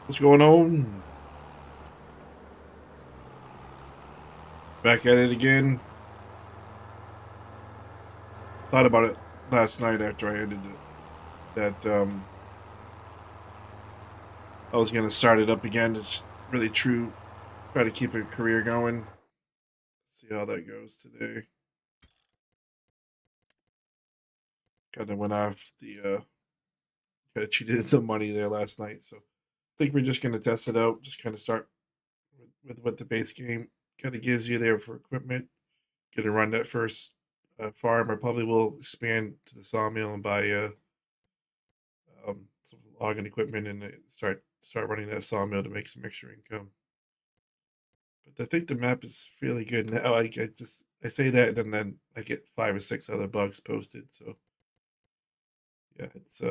What's going on? Back at it again. Thought about it last night after I ended it. That I was gonna start it up again. It's really true. Try to keep a career going. See how that goes today. Kind of went off the kind of cheated some money there last night. So I think we're just gonna test it out. Just kind of start with what the base game kind of gives you there for equipment. Gonna run that first farm. I probably will expand to the sawmill and buy some logging equipment and start running that sawmill to make some extra income. But I think the map is really good now. I say that and then I get 5 or 6 other bugs posted. So yeah, it's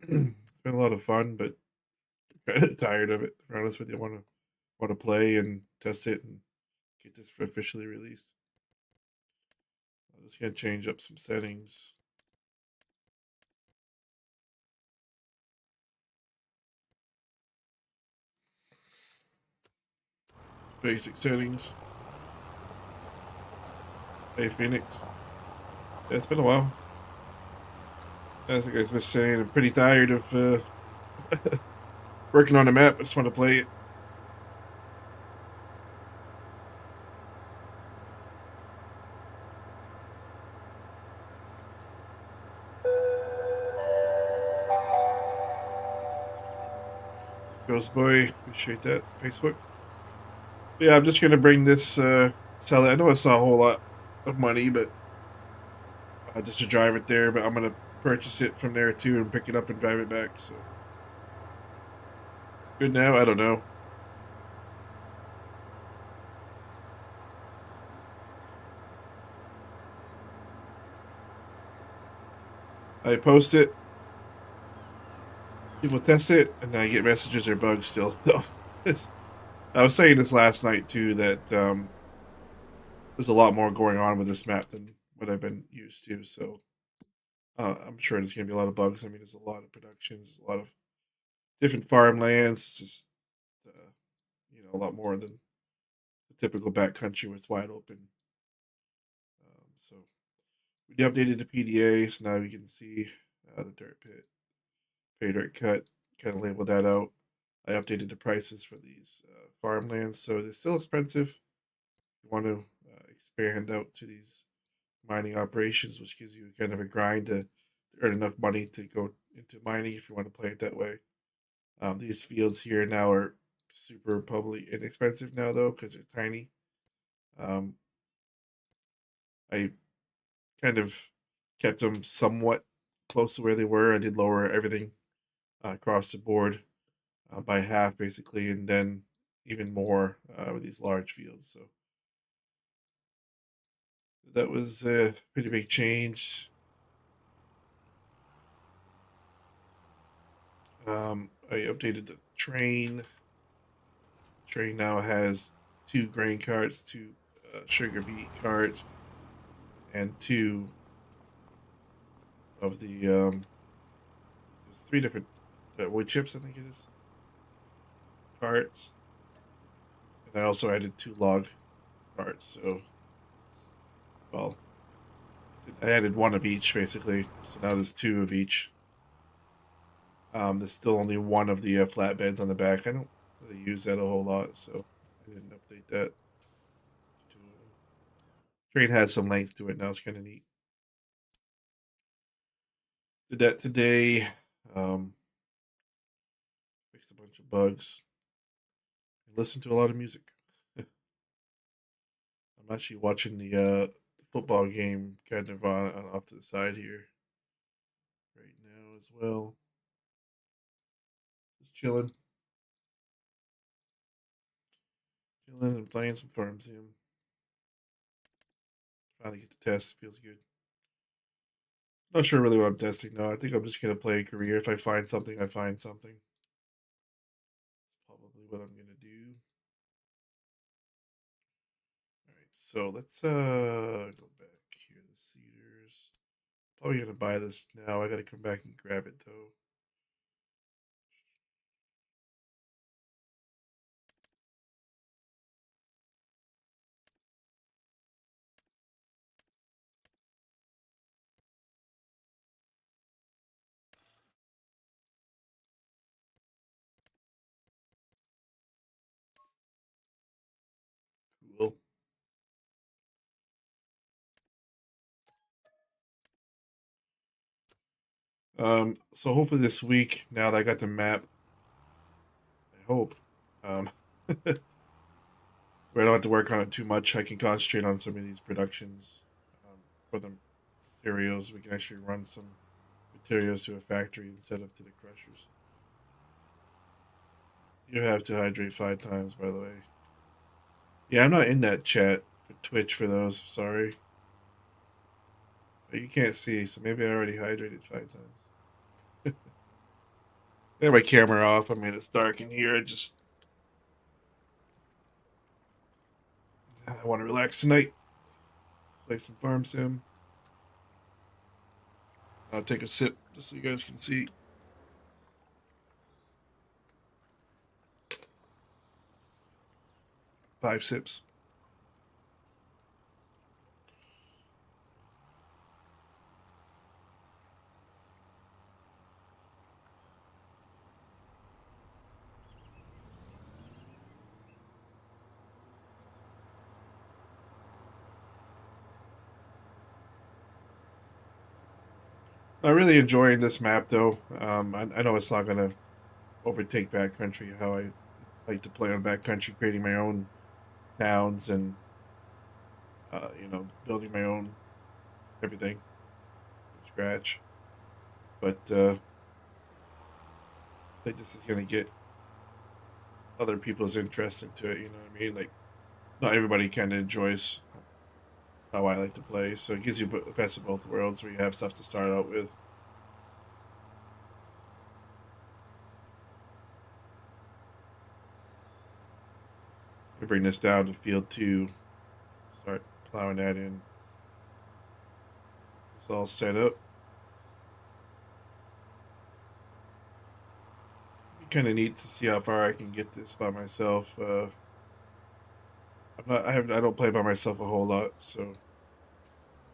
been a lot of fun, but I'm kind of tired of it. To be honest with you, I want to play and test it and get this officially released. I'm just gonna change up some settings. Basic settings. Hey Phoenix. Yeah, it's been a while. As I guys been saying, I'm pretty tired of working on the map. I just want to play it. Ghost Boy, appreciate that. Facebook. But yeah, I'm just gonna bring this sell it. I know it's not a whole lot of money, but just to drive it there, but I'm gonna purchase it from there too and pick it up and drive it back. So good now, I don't know. I post it, people test it, and I get messages or bugs still. So it's, I was saying this last night too that there's a lot more going on with this map than what I've been used to. So I'm sure there's gonna be a lot of bugs. I mean, there's a lot of productions, there's a lot of different farmlands. It's just a lot more than the typical backcountry where it's wide open. So we updated the PDA, so now we can see the dirt pit, pay dirt cut, kind of labeled that out. I updated the prices for these farmlands, so they're still expensive. You want to expand out to these mining operations, which gives you kind of a grind to earn enough money to go into mining if you want to play it that way. These fields here now are super probably inexpensive now though because they're tiny. Um, I kind of kept them somewhat close to where they were. I did lower everything across the board by half basically, and then even more with these large fields. So that was a pretty big change. I updated the train. Train now has 2 grain carts, 2 sugar beet carts, and 2 of the there's 3 different wood chips, I think it is, carts. And I also added 2 log carts. So, well, I added 1 of each basically. So now there's 2 of each. There's still only 1 of the flatbeds on the back. I don't really use that a whole lot, so I didn't update that. Train has some length to it now. It's kind of neat. Did that today. Um, Fixed a bunch of bugs. And listened to a lot of music. I'm actually watching the football game kind of on off to the side here right now as well. Just chilling and playing some farm sim. Finally get to test. Feels good. Not sure really what I'm testing now. I think I'm just gonna play a career. If I find something, I find something. That's probably what I'm gonna do. All right, so let's go back here to Cedars. Probably gonna buy this now. I gotta come back and grab it though. So hopefully this week, now that I got the map, I hope, um, where I don't have to work on it too much, I can concentrate on some of these productions for the materials. We can actually run some materials to a factory instead of to the crushers. You have to hydrate 5 times, by the way. Yeah, I'm not in that chat for Twitch for those. Sorry, but you can't see, so maybe I already hydrated 5 times. I have my camera off. I mean, it's dark in here. I want to relax tonight. Play some farm sim. I'll take a sip just so you guys can see. 5 sips. I'm really enjoying this map, though. I know it's not going to overtake Backcountry, how I like to play on Backcountry, creating my own towns and, building my own everything from scratch. But I think this is going to get other people's interest into it, you know what I mean? Like, not everybody kind of enjoys how I like to play, so it gives you the best of both worlds where you have stuff to start out with. We bring this down to field 2, start plowing that in. It's all set up. It'd be kind of neat to see how far I can get this by myself. I don't play by myself a whole lot, so I'm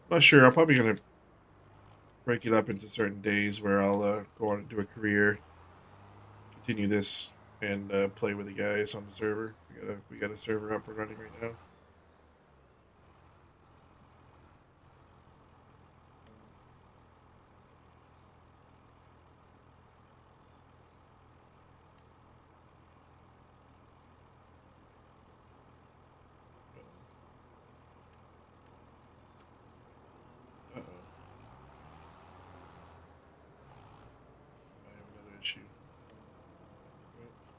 not sure. I'm probably gonna break it up into certain days where I'll go on and do a career, continue this, and play with the guys on the server. We got a server up and running right now. Uh oh, I have another issue.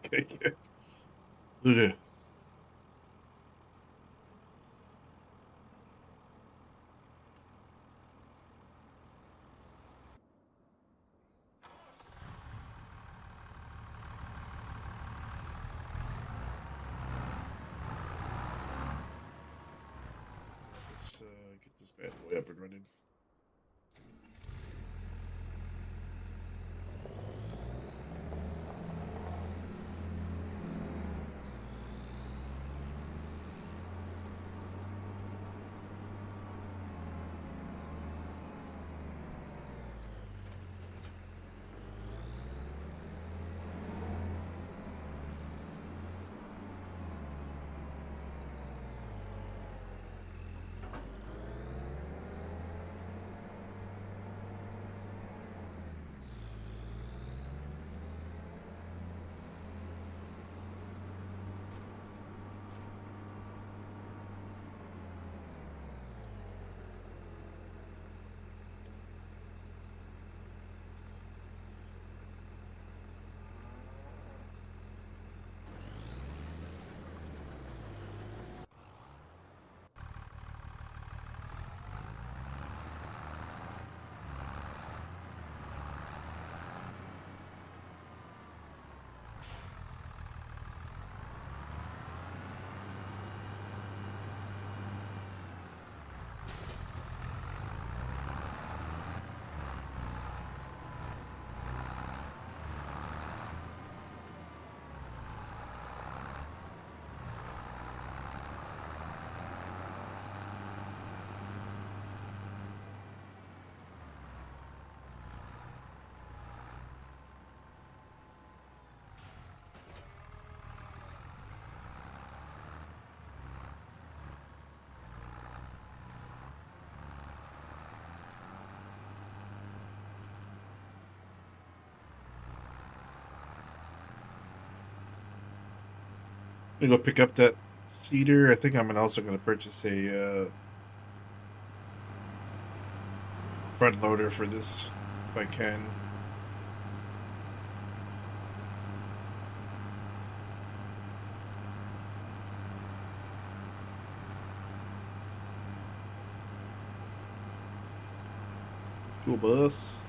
Okay, good. Ugh. Let's get this bad boy up and running. I'm gonna go pick up that cedar. I think I'm also gonna purchase a front loader for this if I can. School bus.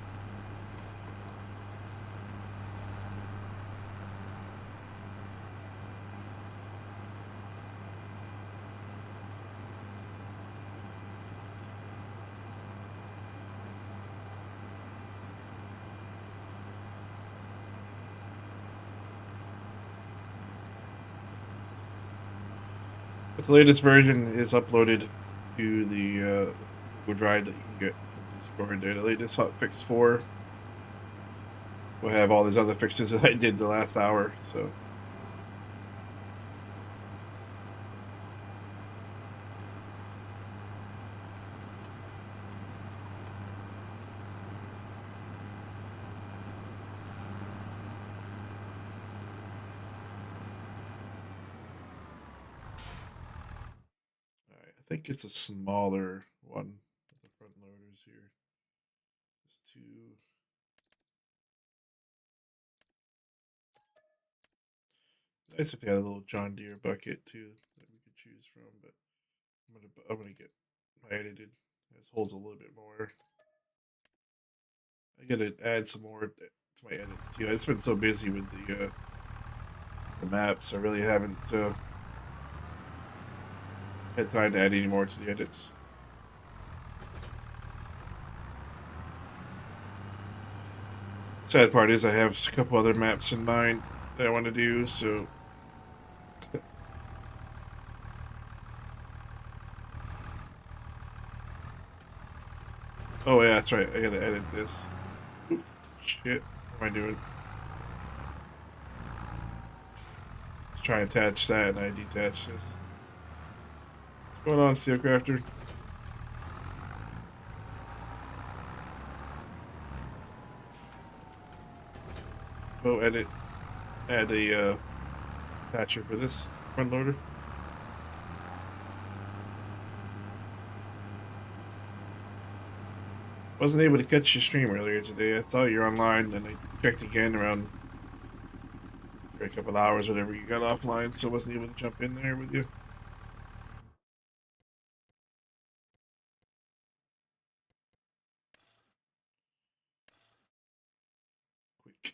But the latest version is uploaded to the Google Drive that you can get from Discord. The latest hotfix 4 will have all these other fixes that I did the last hour. So I think it's a smaller one. The front loaders here. Just two. Nice if they had a little John Deere bucket too that we could choose from, but I'm gonna get my edited. This holds a little bit more. I gotta add some more to my edits too. I just been so busy with the maps. I really haven't had time to add any more to the edits. Sad part is I have a couple other maps in mind that I want to do, so oh yeah, that's right. I gotta edit this. Oop, shit, what am I doing? Just try and attach that, and I detach this. What's going on, Steel Crafter? Go edit. Add a patcher for this front loader. Wasn't able to catch your stream earlier today. I saw you're online, and I checked again around for a couple hours, whatever you got offline, so wasn't able to jump in there with you. Quick.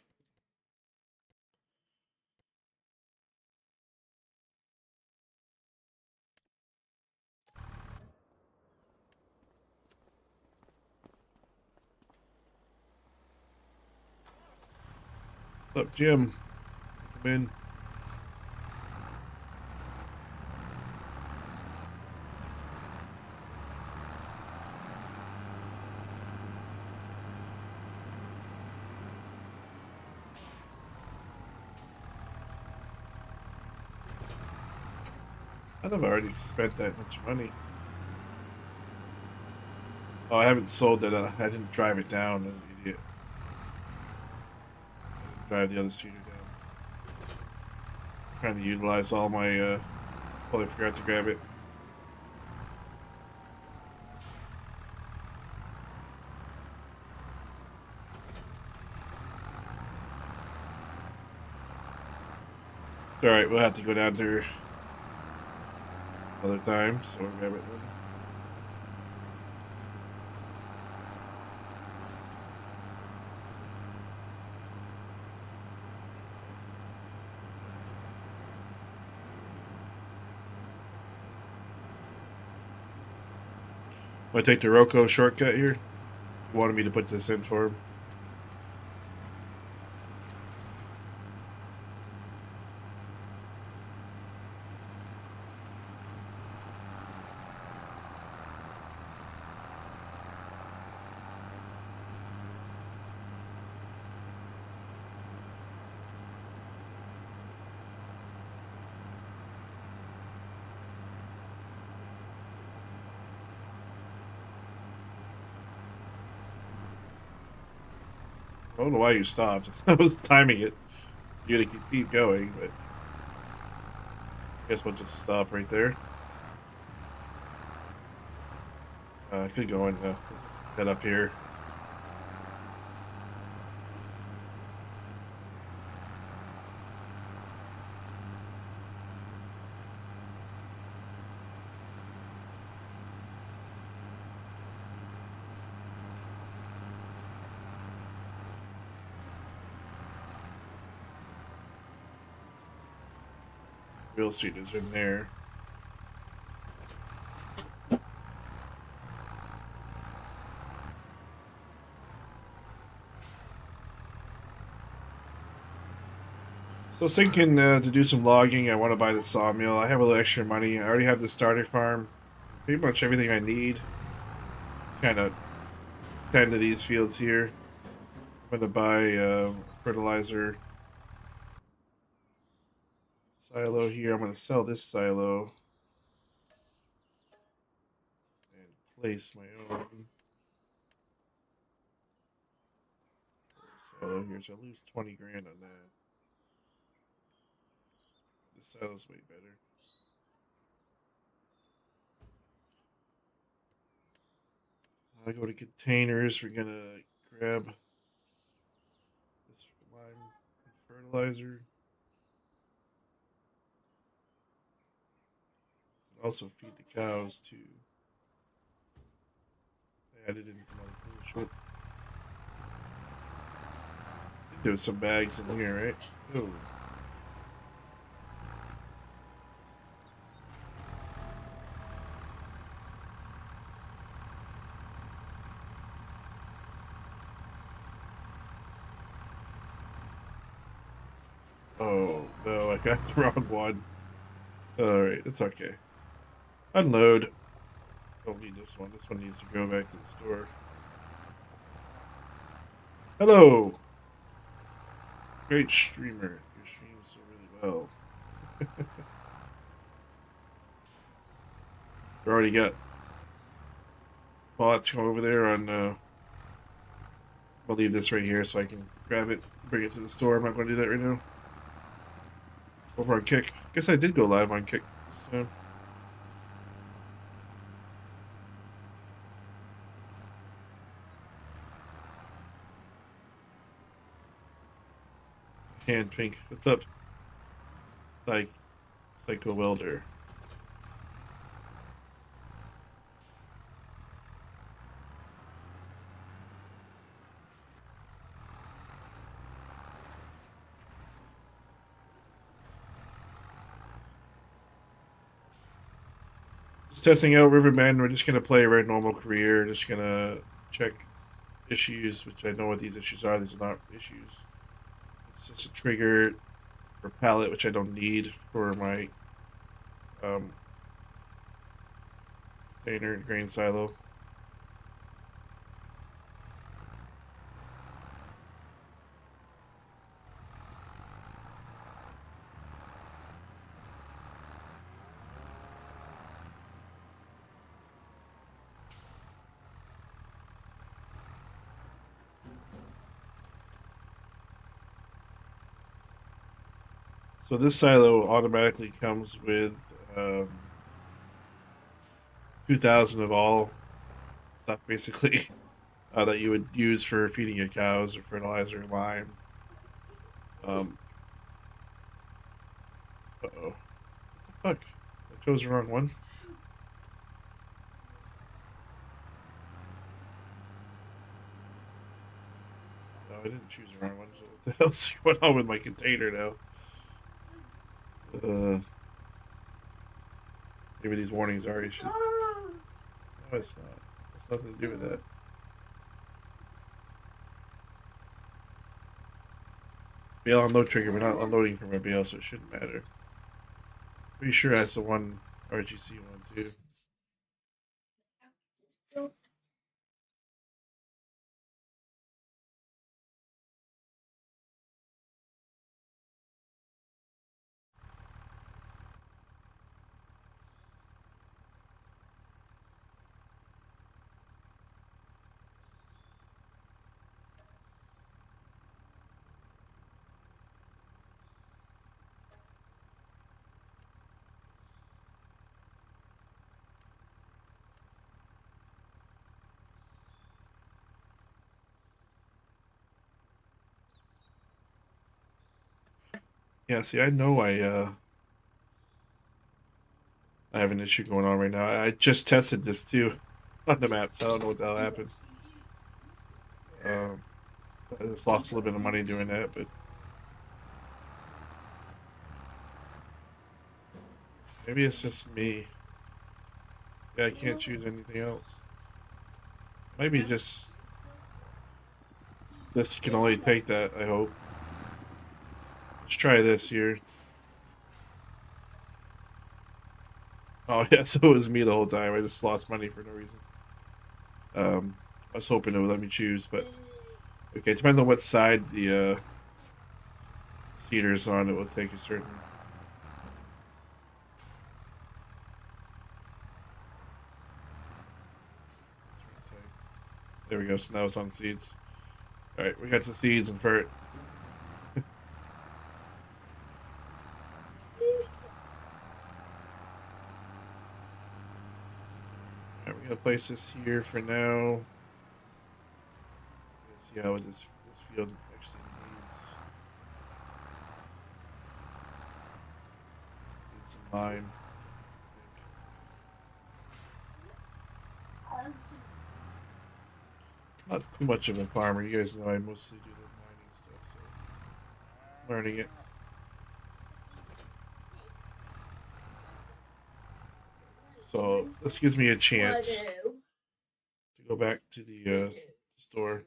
What's up, Jim? Come in. I thought I already spent that much money. Oh, I haven't sold that. I didn't drive it down. I'm an idiot. I didn't drive the other cedar down. Trying to utilize all my. Probably forgot to grab it. All right, we'll have to go down there another time. So we'll grab it then. I take the Roco shortcut here. He wanted me to put this in for him. I don't know why you stopped. I was timing it. You gotta keep going, but Guess we'll just stop right there. Could go in. Let's just head up here. Real estate is in there. So I was thinking to do some logging. I want to buy the sawmill. I have a little extra money. I already have the starter farm. Pretty much everything I need. Kind of tend to these fields here. I'm going to buy fertilizer silo here. I'm going to sell this silo and place my own silo here. So I lose 20 grand on that. This silo's way better. I go to containers. We're going to grab this lime and fertilizer. And also feed the cows too. I added in some other bullshit. There was some bags in here, right? Oh. Oh, no, I got the wrong one. Alright, it's okay. Unload. Don't need this one. This one needs to go back to the store. Hello! Great streamer. Your streams so really well. We already got bots over there on I'll leave this right here so I can grab it, bring it to the store. I'm not going to do that right now. Over on Kick. Guess I did go live on Kick this time. Hand Pink. What's up? Psycho Welder. Just testing out Riverbend. We're just gonna play a red normal career. Just gonna check issues, which I know what these issues are. These are not issues. It's just a trigger or pallet, which I don't need for my um, container grain silo. So this silo automatically comes with 2,000 of all stuff, basically, that you would use for feeding your cows or fertilizer, lime. Um, uh-oh. What the fuck? I chose the wrong one. No, I didn't choose the wrong one. So what the hell's going on with my container now? Maybe these warnings are issued. No, it's not. It's nothing to do with that. BL unload trigger. We're not unloading from a BL, so it shouldn't matter. Pretty sure that's the one RGC one too. Yeah, see, I have an issue going on right now. I just tested this too on the map, so I don't know what the hell happened. Um, I just lost a little bit of money doing that, but maybe it's just me. Yeah, I can't choose anything else. Maybe just this can only take that, I hope. Let's try this here. Oh yeah, so it was me the whole time. I just lost money for no reason. I was hoping it would let me choose, but okay, depending on what side the cedars on, it will take a certain. There we go. So now it's on seeds. All right, we got the seeds and for Alright, we're gonna place this here for now. Let's see how this field actually needs some lime. Not too much of a farmer. You guys know I mostly do the mining stuff, so I'm learning it. So this gives me a chance to go back to the store.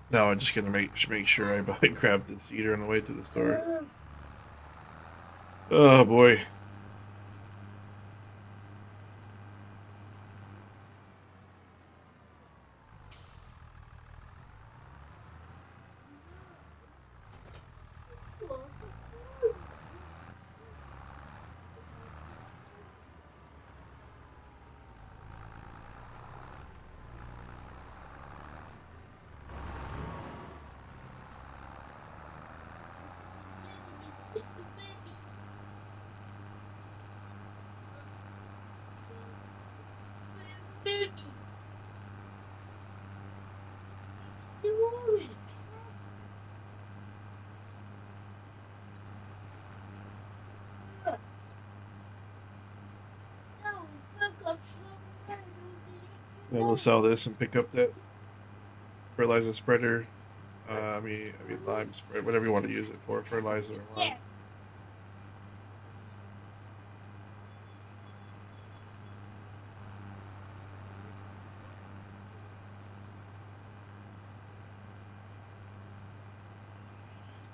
Now I'm just gonna make sure I grab this eater on the way to the store. Oh boy. Then we'll sell this and pick up that fertilizer spreader. I mean lime spread, whatever you want to use it for, fertilizer or lime.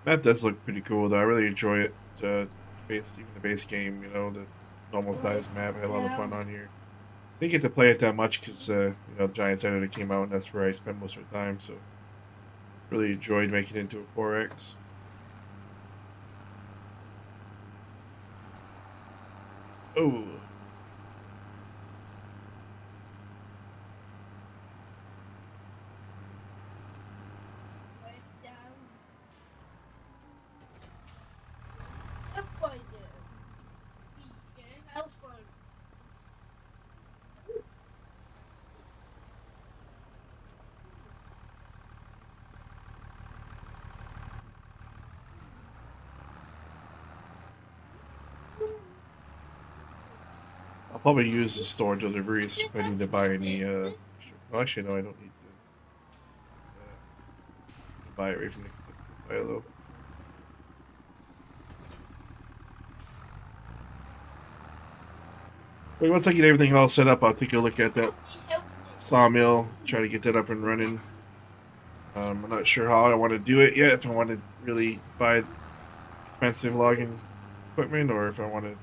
Map does look pretty cool though. I really enjoy it. Even the base game, the normal size map. I had a lot of fun on here. Didn't get to play it that much because Giants Editor came out, and that's where I spend most of the time. So really enjoyed making it into a 4X. Oh, I'll probably use the store deliveries if I need to buy any. Well, actually, no, I don't need to buy it right from the silo. But once I get everything all set up, I'll take a look at that sawmill, try to get that up and running. I'm not sure how I want to do it yet. If I want to really buy expensive logging equipment, or if I want to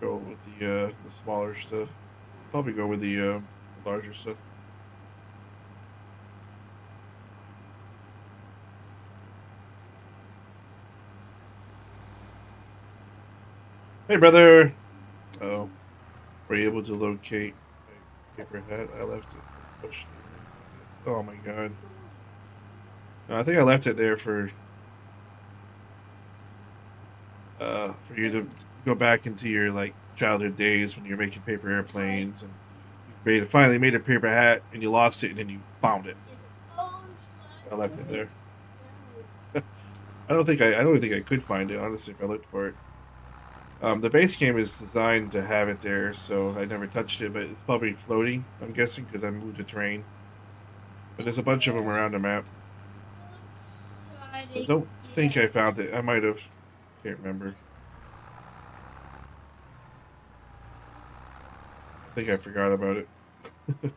go with the smaller stuff. Probably go with the larger stuff. Hey, brother. Oh, were you able to locate my paper hat? I left it. Pushed it. Oh my god. No, I think I left it there for you to go back into your like childhood days when you're making paper airplanes and finally made a paper hat and you lost it and then you found it. I left it there. I don't think I could find it honestly if I looked for it. The base game is designed to have it there, so I never touched it, but it's probably floating, I'm guessing, because I moved the terrain. But there's a bunch of them around the map. So I don't think I found it. I might have. Can't remember. I think I forgot about it. I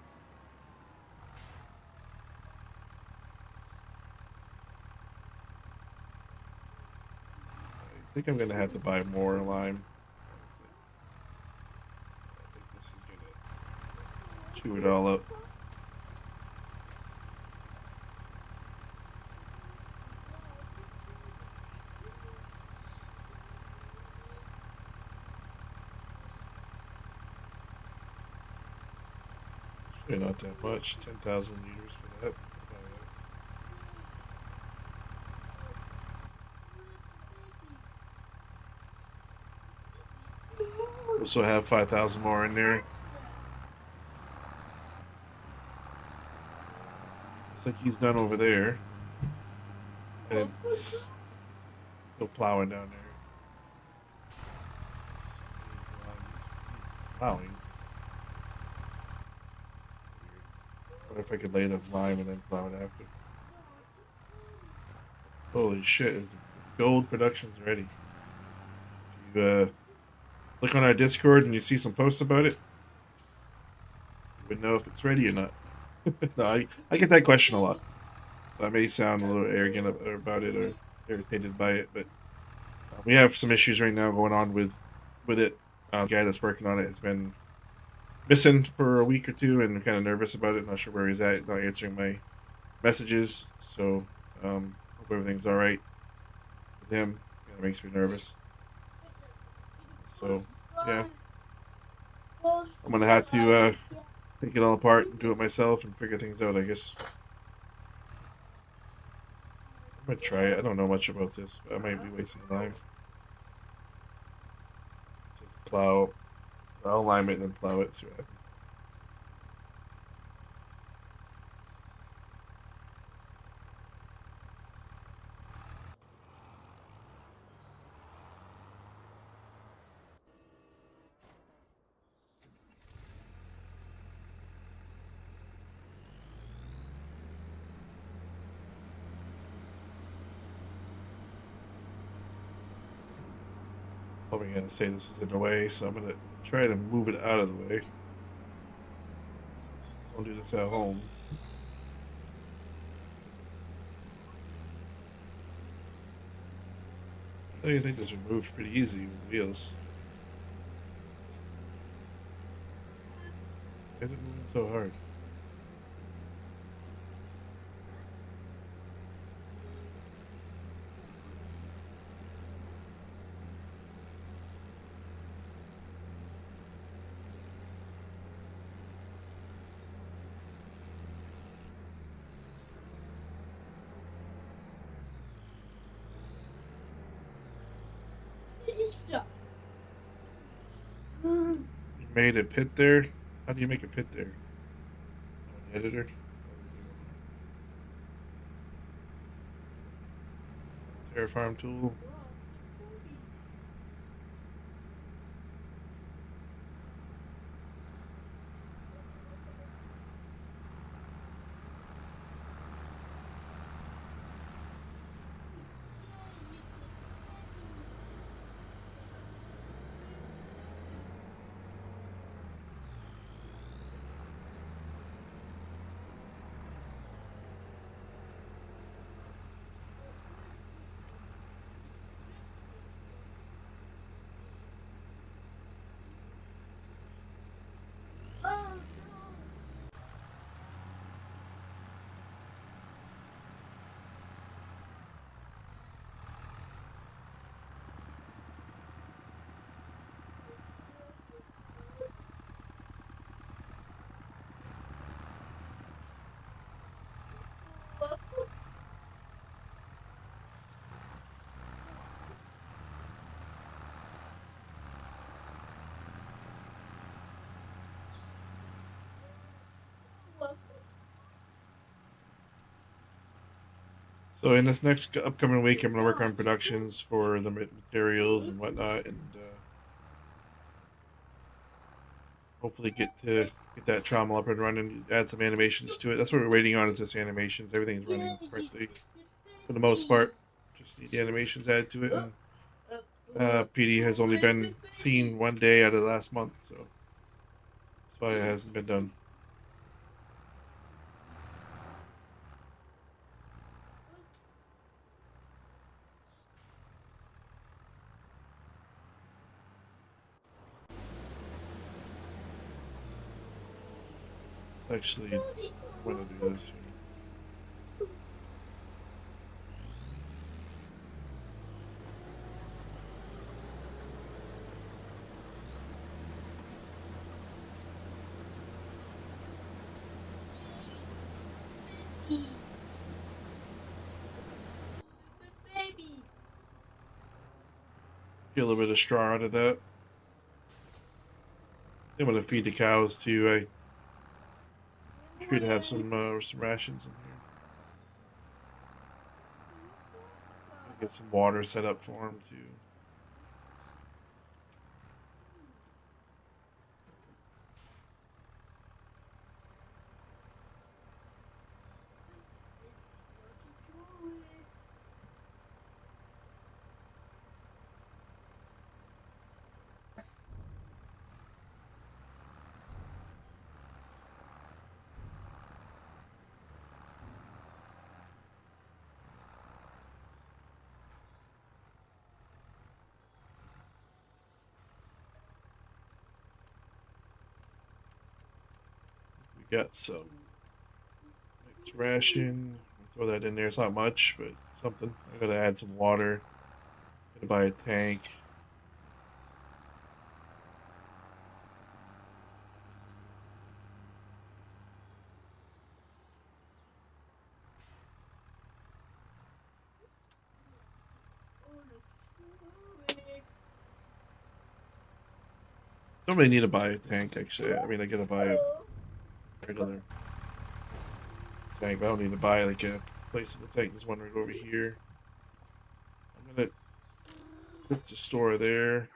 think I'm gonna have to buy more lime. I think this is gonna chew it all up. Actually, not that much. 10,000 liters for that. Also have 5,000 more in there. Looks like he's done over there. And it's still plowing down there. He's plowing. What if I could lay the lime and then plow it after? Holy shit! Gold production's ready. You look on our Discord and you see some posts about it, you would know if it's ready or not. No, I get that question a lot, so I may sound a little arrogant about it or irritated by it, but we have some issues right now going on with it. The guy that's working on it has been missing for a week or two, and I'm kind of nervous about it. Not sure where he's at. Not answering my messages, so hope everything's all right with him. Kind of makes me nervous. So yeah, I'm gonna have to take it all apart and do it myself and figure things out. I guess I'm gonna try it. I don't know much about this, but I might be wasting time. Just plow. I'll lime it and then plow it. See what happens. Probably gonna say this is in the way, so I'm gonna try to move it out of the way. Don't do this at home. I think this would move pretty easy with wheels. Why is it moving so hard? You made a pit there? How do you make a pit there? On the editor? Terraform tool? So in this next upcoming week, I'm gonna work on productions for the materials and whatnot, and hopefully get that trauma up and running. Add some animations to it. That's what we're waiting on is just animations. Everything's running correctly for the most part. Just need the animations added to it. And PD has only been seen one day out of the last month, so that's why it hasn't been done. It's actually I'm gonna do this here. Get a little bit of straw out of that. I'm gonna feed the cows too. I should have some rations in here. Get some water set up for them too. We got some mixed ration. Throw that in there. It's not much, but something. I gotta add some water. Gotta buy a tank. Don't really need to buy a tank actually. I mean, I gotta buy a regular tank. But I don't need to buy like a placeable tank. There's one right over here. I'm gonna put the store there.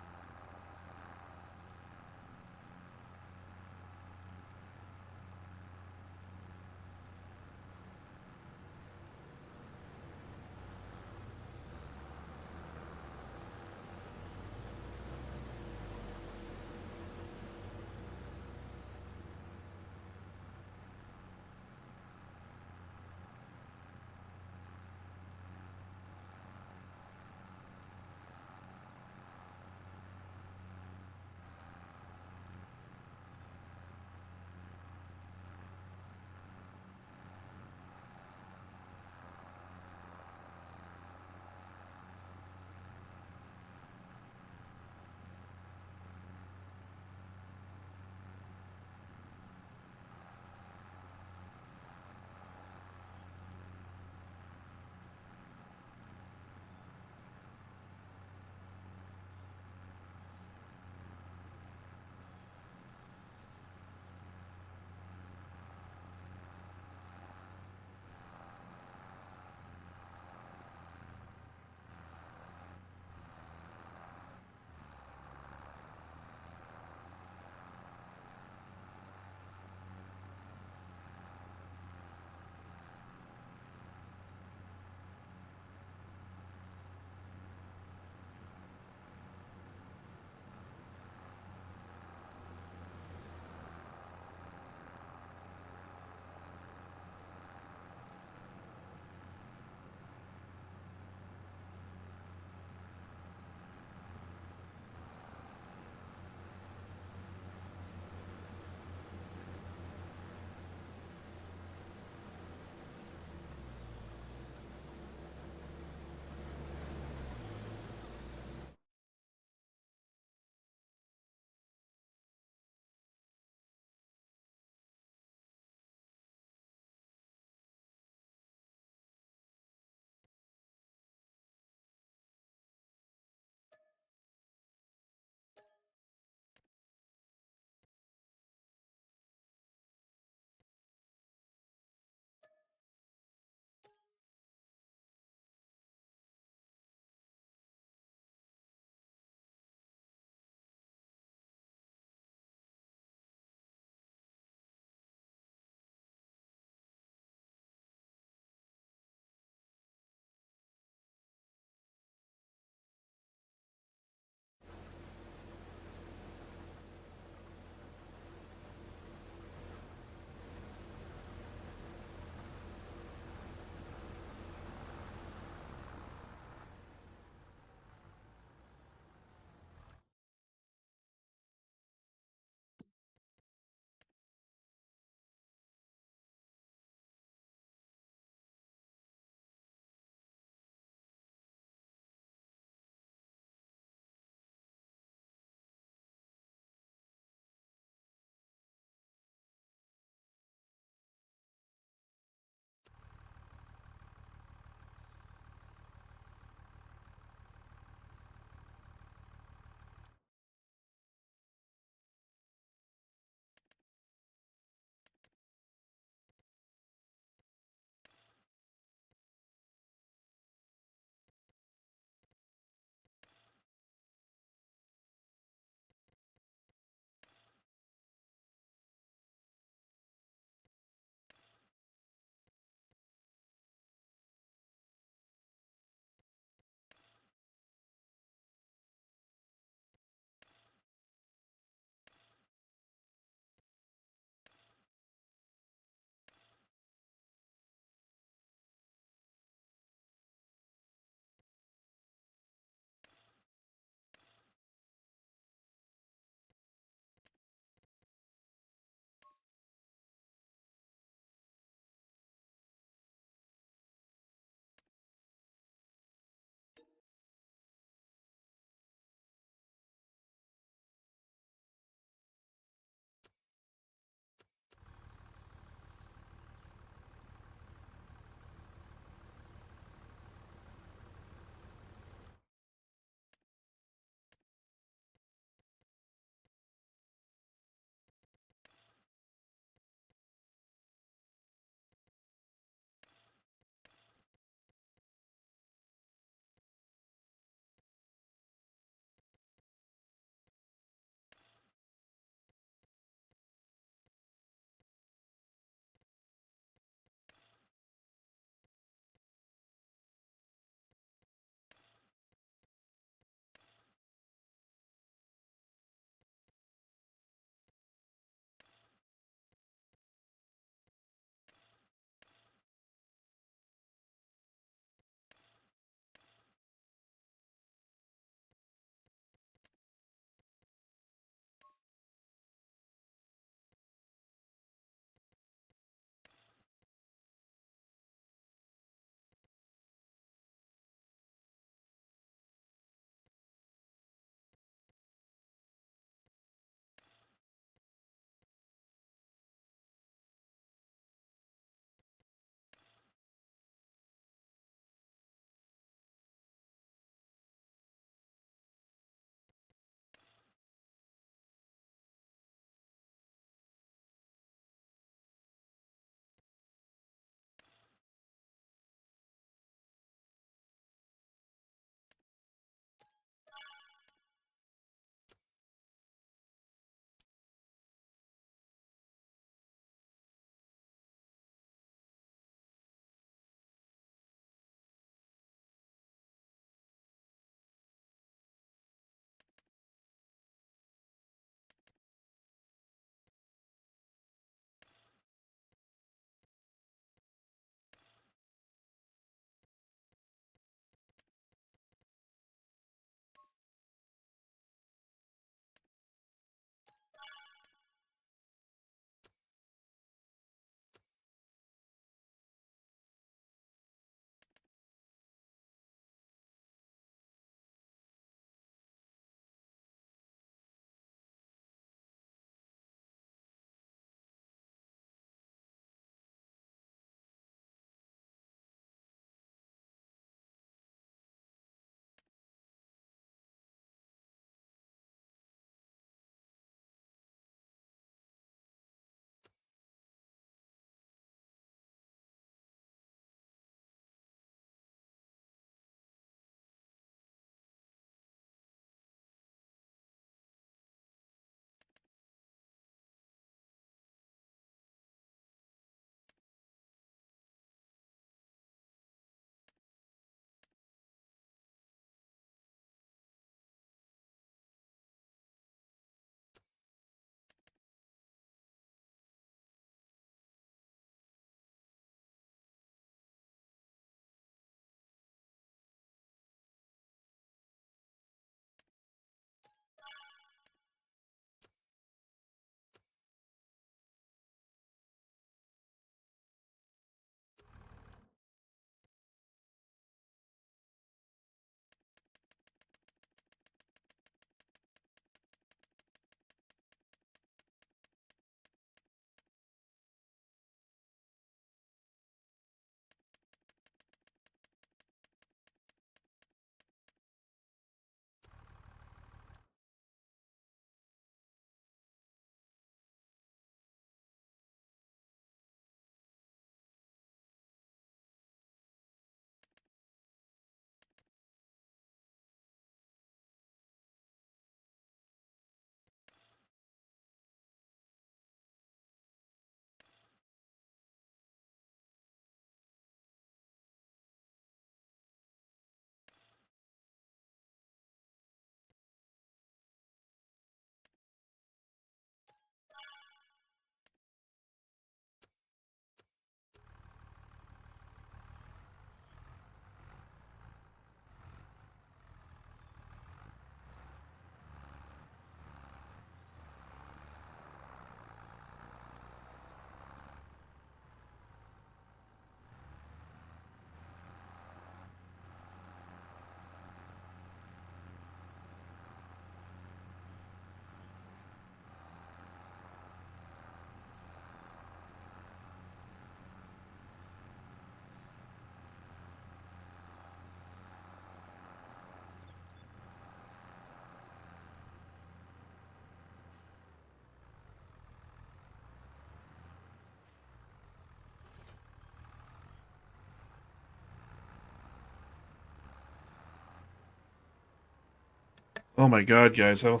Oh my god, guys, how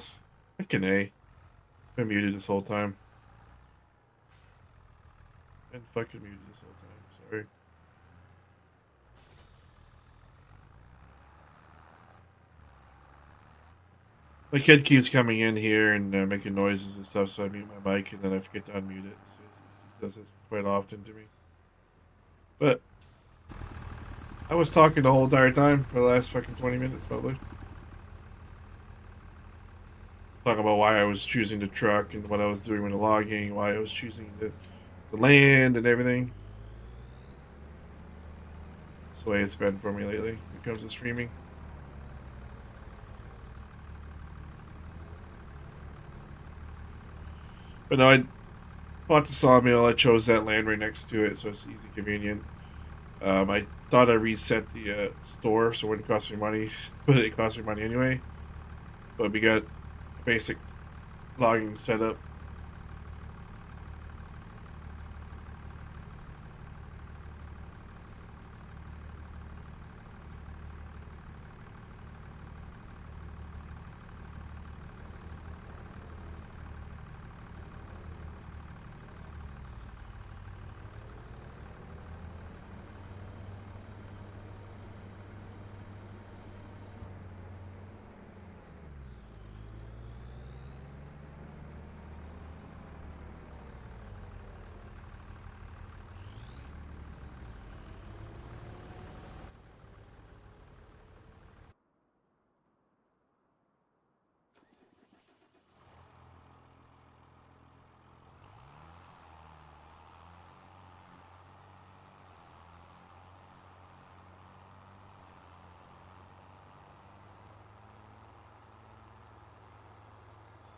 fucking A. Been muted this whole time. Been fucking muted this whole time. Sorry. My kid keeps coming in here and making noises and stuff, so I mute my mic and then I forget to unmute it. So he does this quite often to me. But I was talking the whole entire time for the last fucking 20 minutes, probably. Talking about why I was choosing the truck and what I was doing with the logging, why I was choosing the land and everything. That's the way it's been for me lately when it comes to streaming. But no, I bought the sawmill. I chose that land right next to it, so it's easy, convenient. I thought I reset the store so it wouldn't cost me money, but it cost me money anyway. But we got a basic logging setup.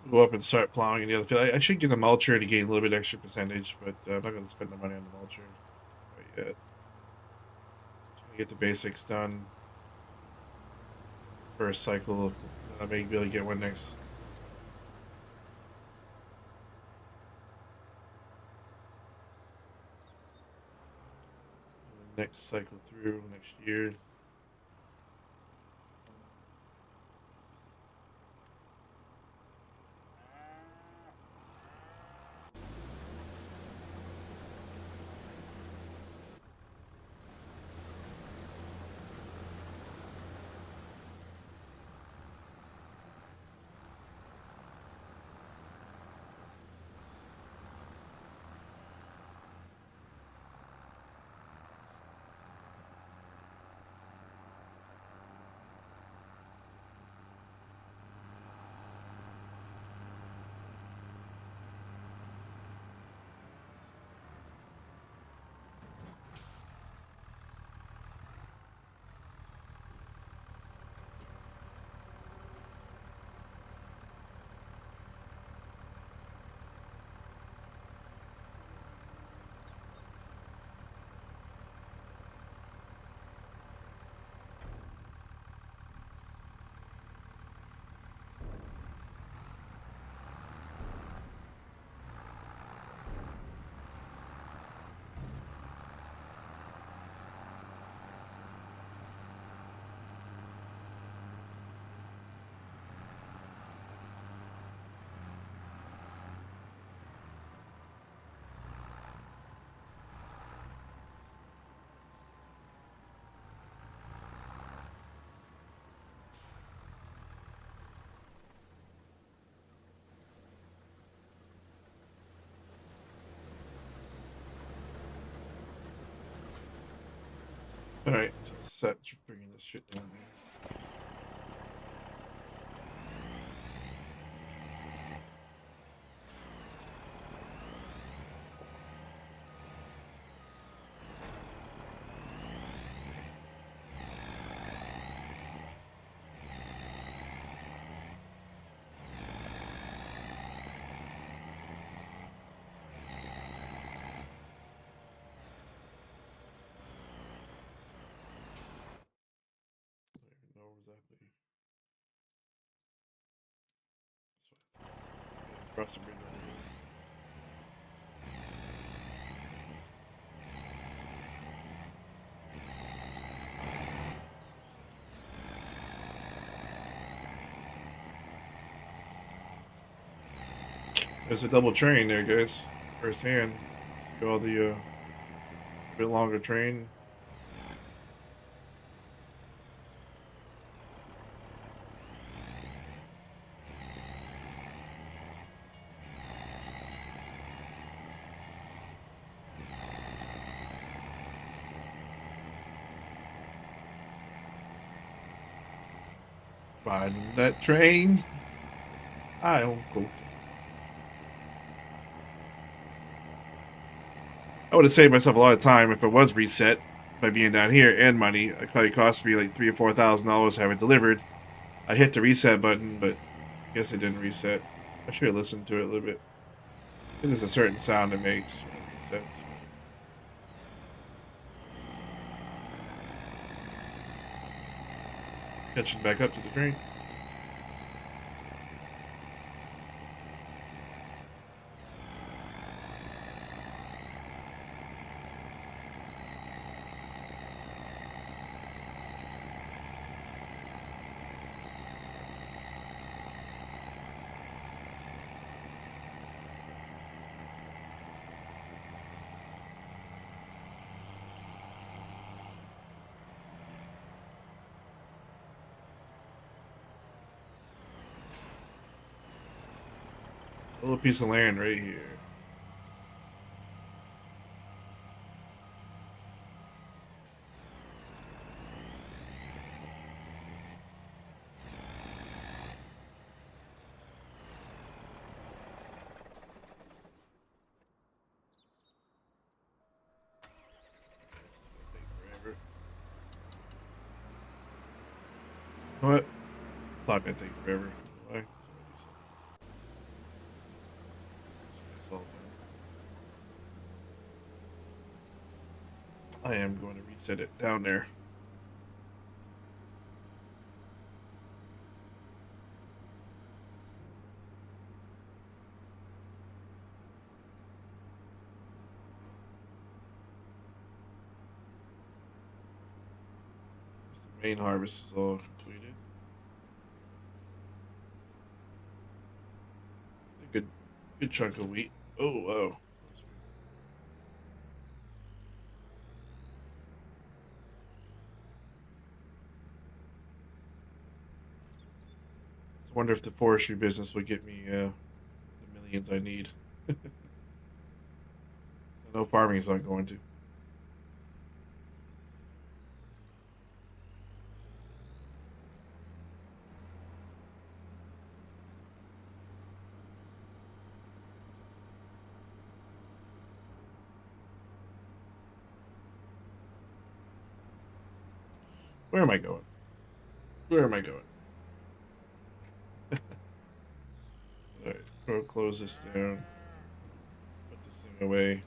Go up and start plowing in the other field. I should get a mulcher to gain a little bit extra percentage, but I'm not going to spend the money on the mulcher quite yet. Just going to get the basics done. First cycle, then I may be able to get one next cycle through next year. Alright, so it's set. Bringing this shit down here. I don't even know exactly. Cross the bridge over here. There's a double train there, guys. Firsthand. See all the bit longer train. Riding that train, I don't go. I would have saved myself a lot of time if it was reset by being down here and money. It probably cost me like $3,000 or $4,000 to have it delivered. I hit the reset button, but I guess it didn't reset. I should have listened to it a little bit. I think there's a certain sound it makes when it resets. Catching back up to the train. A little piece of land right here. This is gonna take forever. You know what? It's not gonna take forever. Why? It's all done. I am going to reset it down there. The main harvest is all completed. A good chunk of wheat. Oh, wow. That's weird. I wonder if the forestry business would get me the millions I need. I know farming is not going to. Where am I going? Where am I going? All right, we'll close this down. Put this thing away.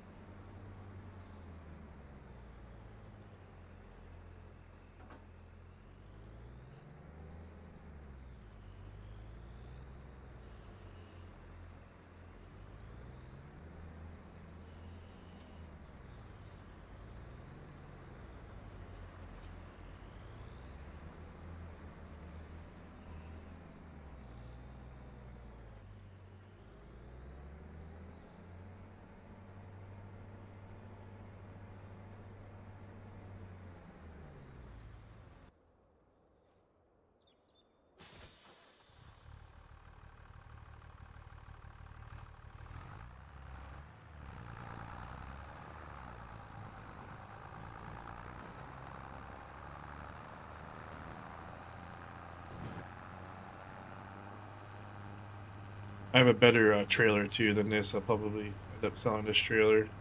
I have a better trailer too than this. I'll probably end up selling this trailer. Being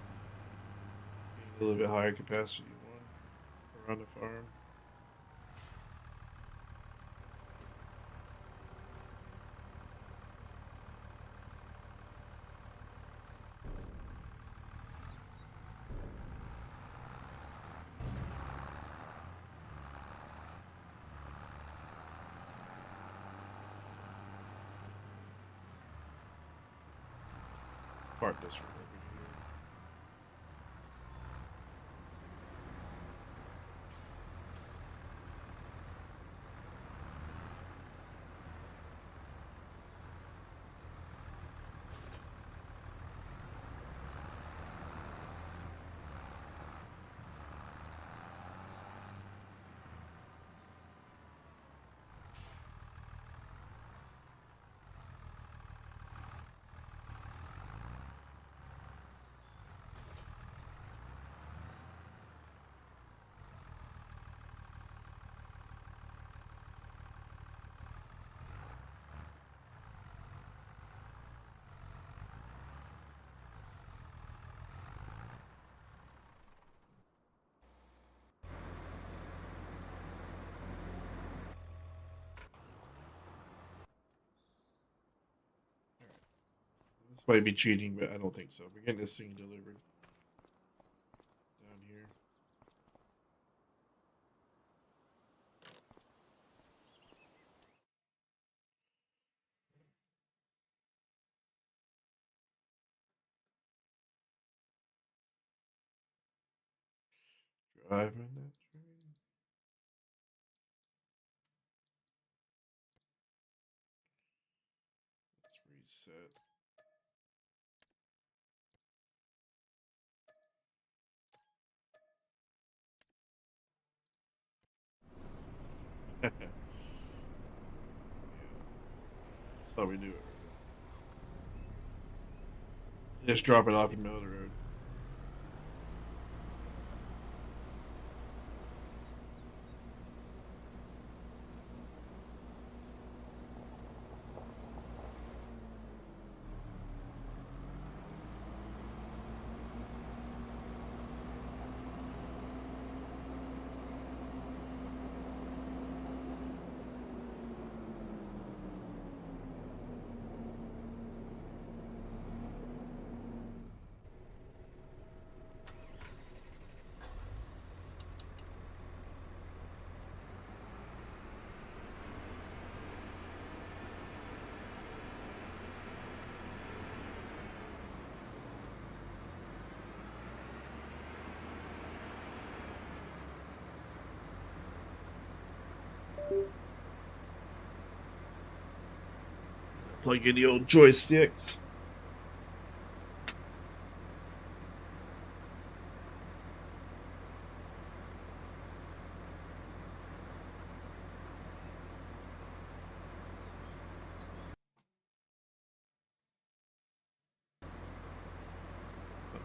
a little bit higher capacity one around the farm. Let's park this right over here. This might be cheating, but I don't think so. We're getting this thing delivered down here. Driving that train. Let's reset. Yeah, that's how we do it. Just drop it off in the middle of the road. Plug in the old joysticks.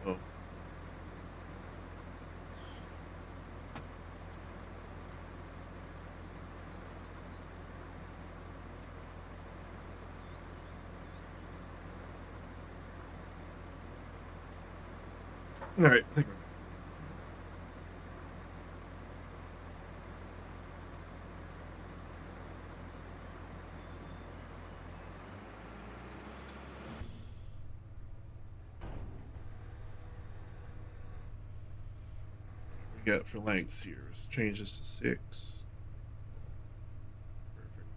Uh-oh. All right, I think we're we got for lengths here. Let's change this to 6. Perfect.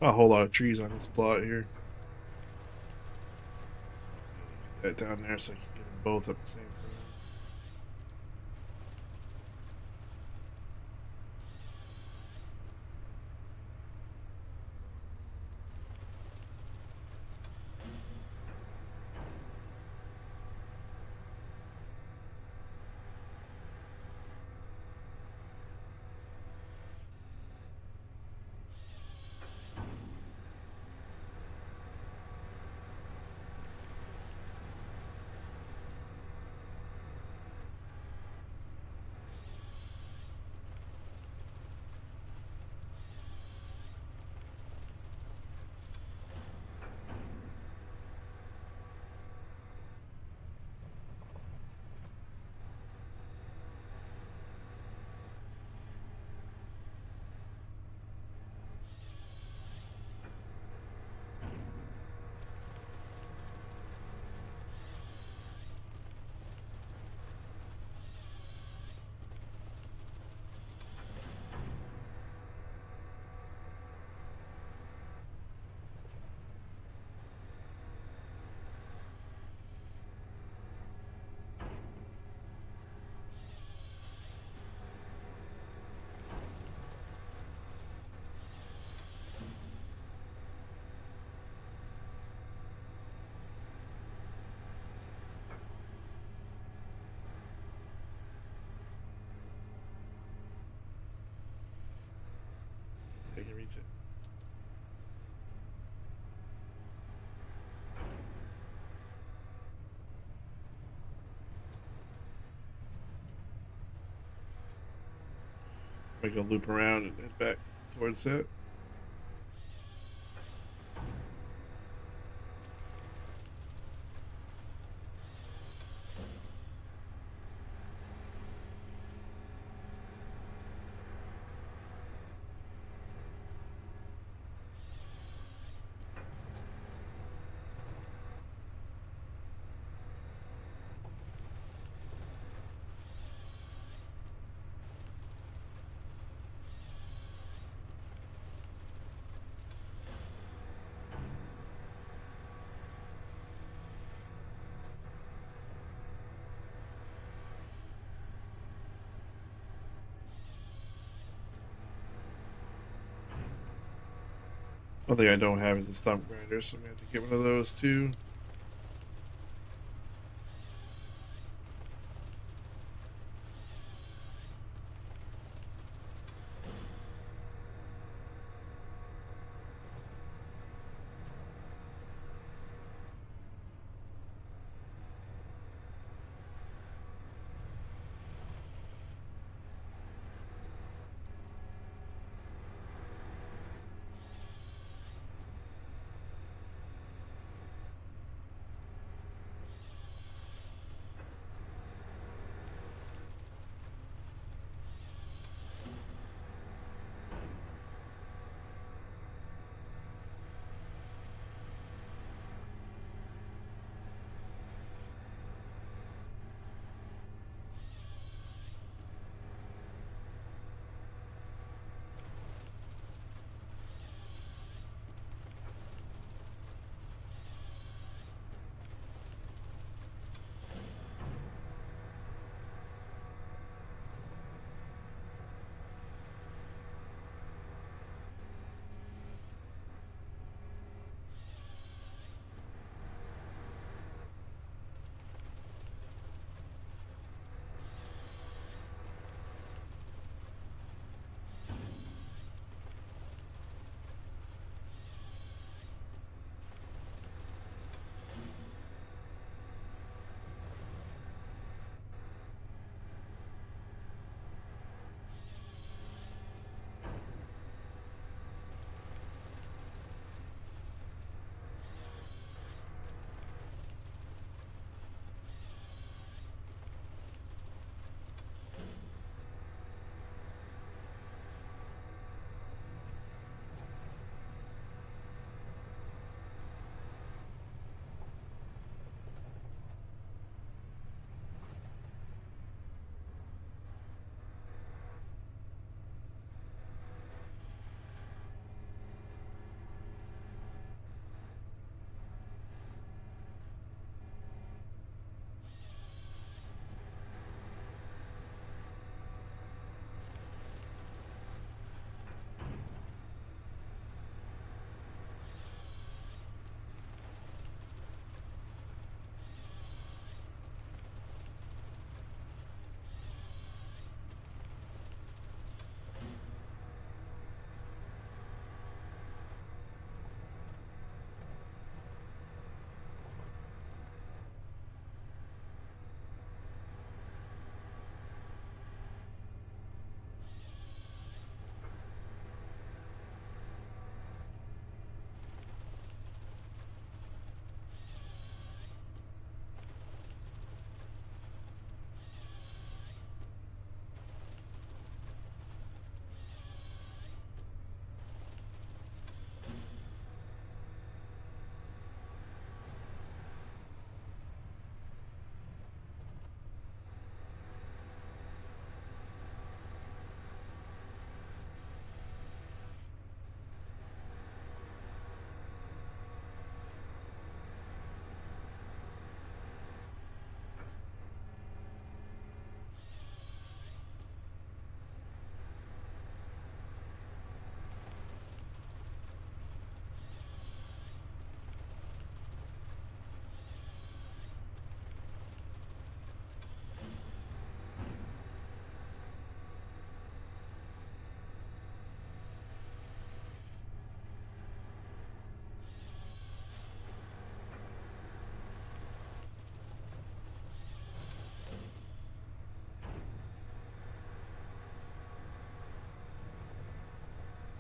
A whole lot of trees on this plot here. Get that down there so I can get them both at the same time. Make a loop around and head back towards it. One thing I don't have is a stump grinder, so I'm gonna have to get one of those too.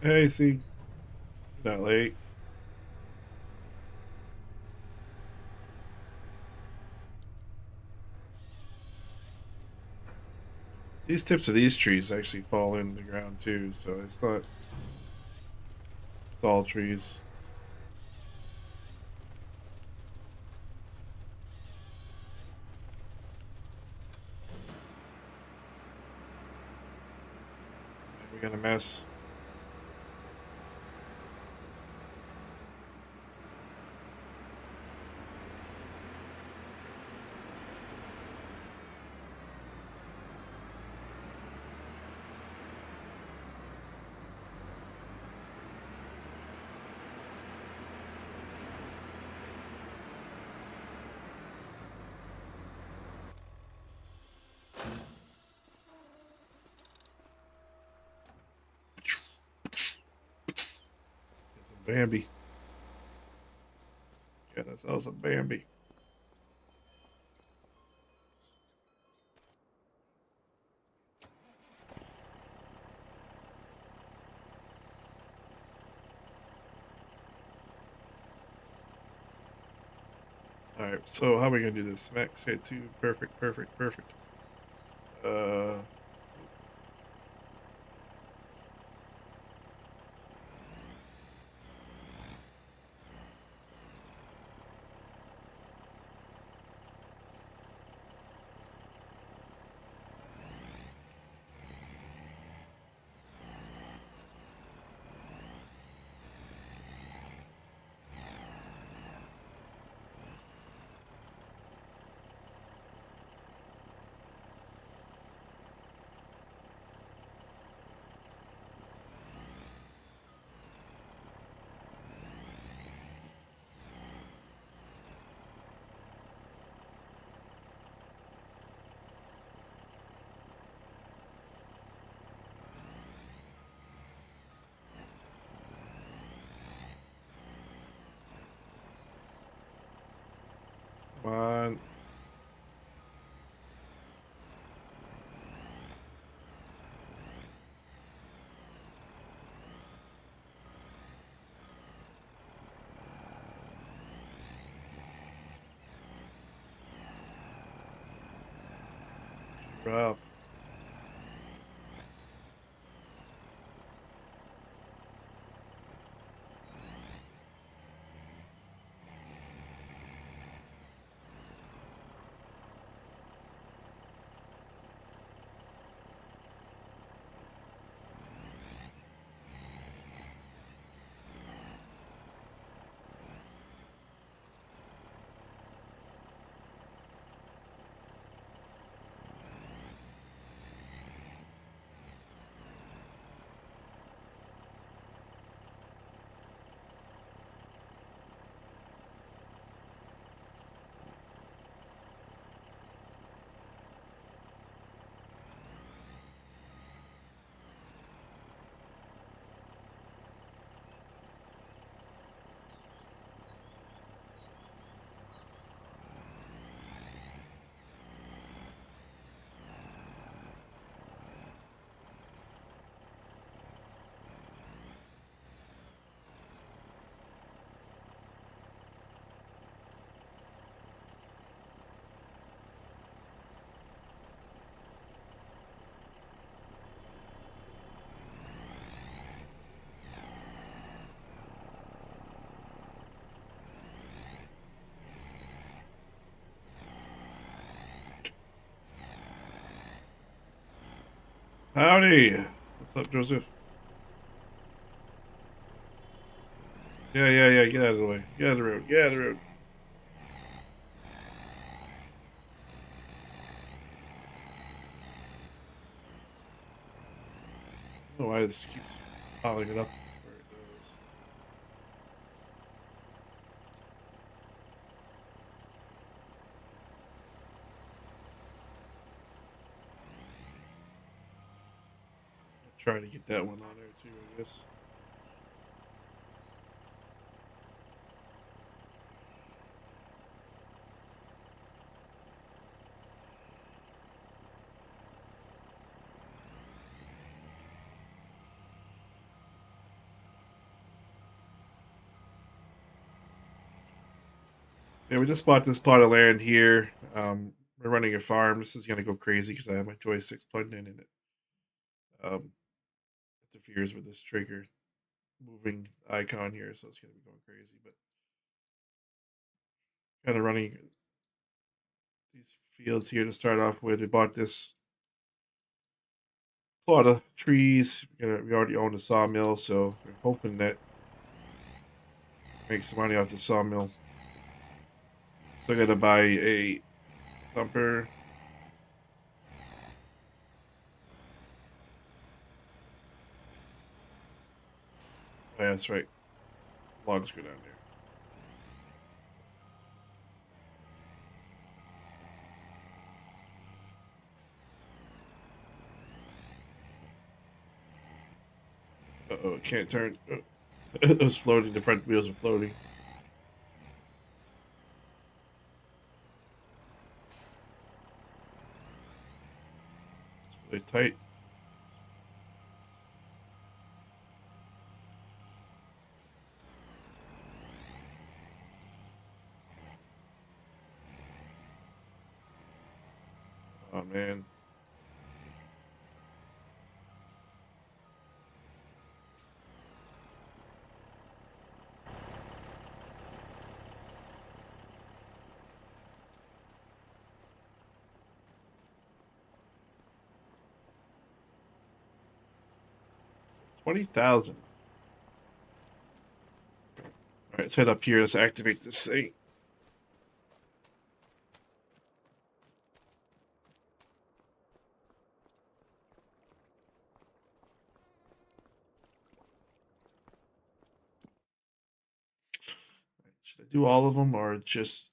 Hey, see, you're not late. These tips of these trees actually fall in the ground too, so it's not. It's all trees. We got a mess. Bambi. Yeah, that's also Bambi. All right, so how are we gonna do this? Max hit two. Perfect, perfect, perfect. Uh, come on. Rough. Howdy. What's up, Joseph? Yeah, yeah, yeah. Get out of the way. Get out of the road. Get out of the road. I don't know why this keeps piling it up where it does. I'll try to get that one on there too, I guess. Yeah, we just bought this plot of land here. We're running a farm. This is gonna go crazy because I have my joysticks plugged in and it interferes with this trigger moving icon here, so it's gonna be going crazy. But kind of running these fields here to start off with. We bought this plot of trees. We already own a sawmill, so we're hoping that make some money off the sawmill. So I gotta buy a stumper. Oh, yeah, that's right. Logs go down there. Oh, it can't turn. Oh, it was floating. The front wheels are floating. It's really tight. Oh man. 20,000. All right, let's head up here. Let's activate this thing. Should I do all of them or just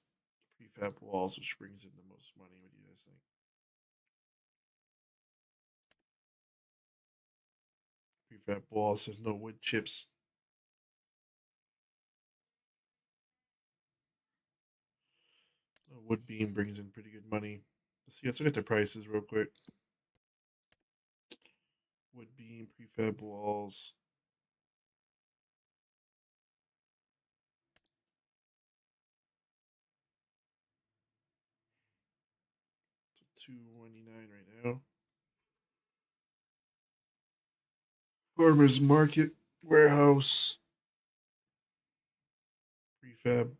prefab walls, which brings in the most money? What do you guys think? Prefab walls. There's no wood chips. A wood beam brings in pretty good money. Let's look at the prices real quick. Wood beam, prefab walls. So 229 right now. Farmers Market, warehouse, prefab.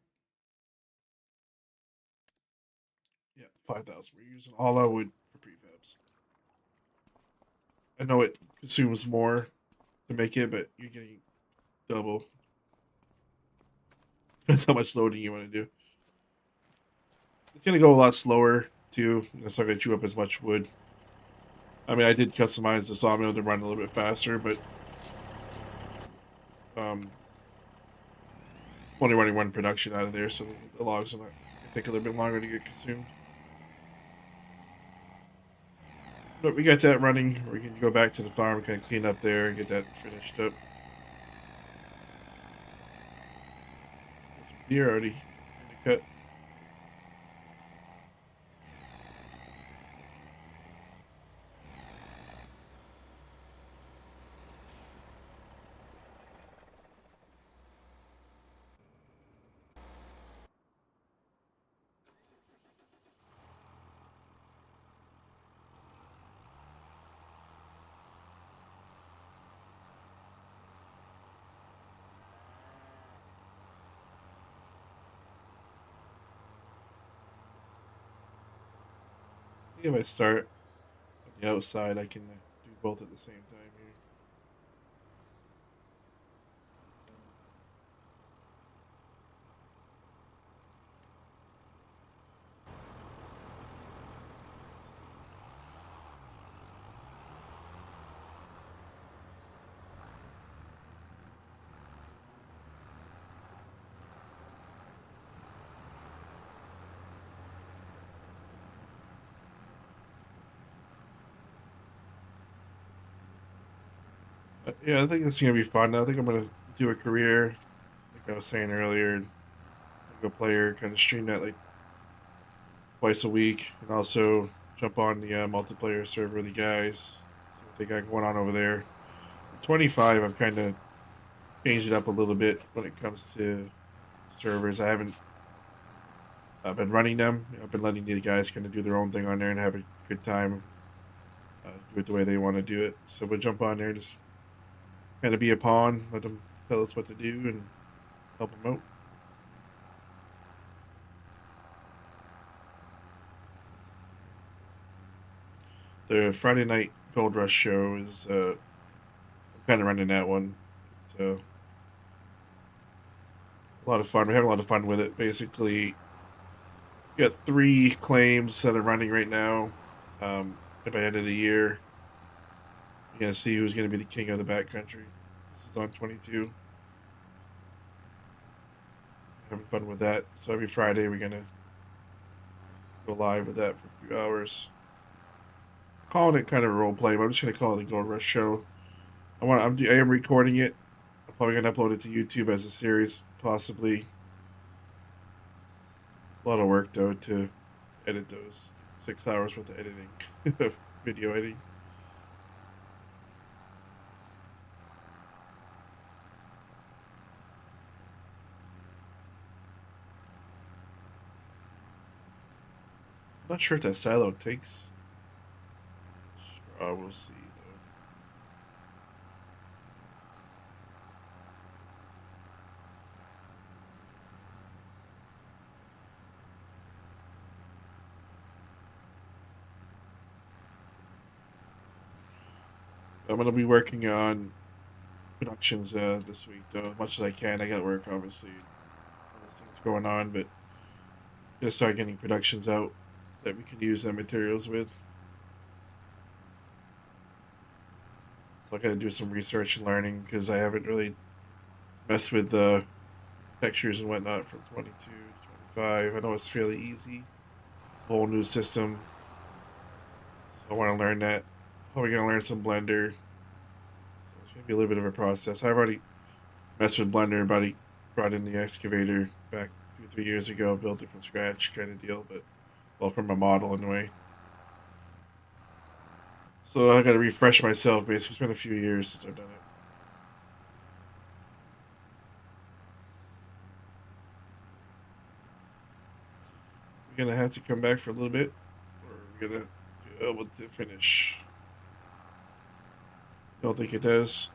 Yeah, 5,000. We're using all our wood for prefabs. I know it consumes more to make it, but you're getting double. Depends how much loading you want to do. It's gonna go a lot slower too. It's not gonna chew up as much wood. I mean, I did customize the sawmill to run a little bit faster, but um, only running one production out of there, so the logs are gonna take a little bit longer to get consumed. But we got that running. We can go back to the farm, kind of clean up there, and get that finished up. Deer already in the cut. I think if I start on the outside, I can do both at the same time here. Yeah, I think it's gonna be fun. I think I'm gonna do a career, like I was saying earlier, like a player, kind of stream that like twice a week, and also jump on the multiplayer server with the guys, see what they got going on over there. 25, I've kind of changed it up a little bit when it comes to servers. I haven't I've been running them. I've been letting the guys kind of do their own thing on there and have a good time, do it the way they want to do it. So we'll jump on there, just kind of be a pawn, let them tell us what to do, and help them out. The Friday night Gold Rush show is I'm kind of running that one. It's a lot of fun. We're having a lot of fun with it. Basically, we got 3 claims that are running right now. By the end of the year, you're gonna see who's gonna be the king of the backcountry. This is on 22. Having fun with that. So every Friday we're gonna go live with that for a few hours. I'm calling it kind of a role play, but I'm just gonna call it the Gold Rush Show. I am recording it. I'm probably gonna upload it to YouTube as a series, possibly. It's a lot of work though to edit those 6 hours worth of editing, video editing. I'm not sure if that silo takes straw. We'll see though. I'm gonna be working on productions this week though, as much as I can. I got work obviously, other things going on, but just start getting productions out that we can use that materials with. So I got to do some research and learning because I haven't really messed with the textures and whatnot from 22 to 25. I know it's fairly easy. It's a whole new system, so I want to learn that. Probably gonna learn some Blender. So it's gonna be a little bit of a process. I've already messed with Blender, but I brought in the excavator back 2 3 years ago, built it from scratch, kind of deal. But well, from a model anyway. So I got to refresh myself. Basically, it's been a few years since I've done it. We're gonna have to come back for a little bit, or we're gonna be able to finish. Don't think it does.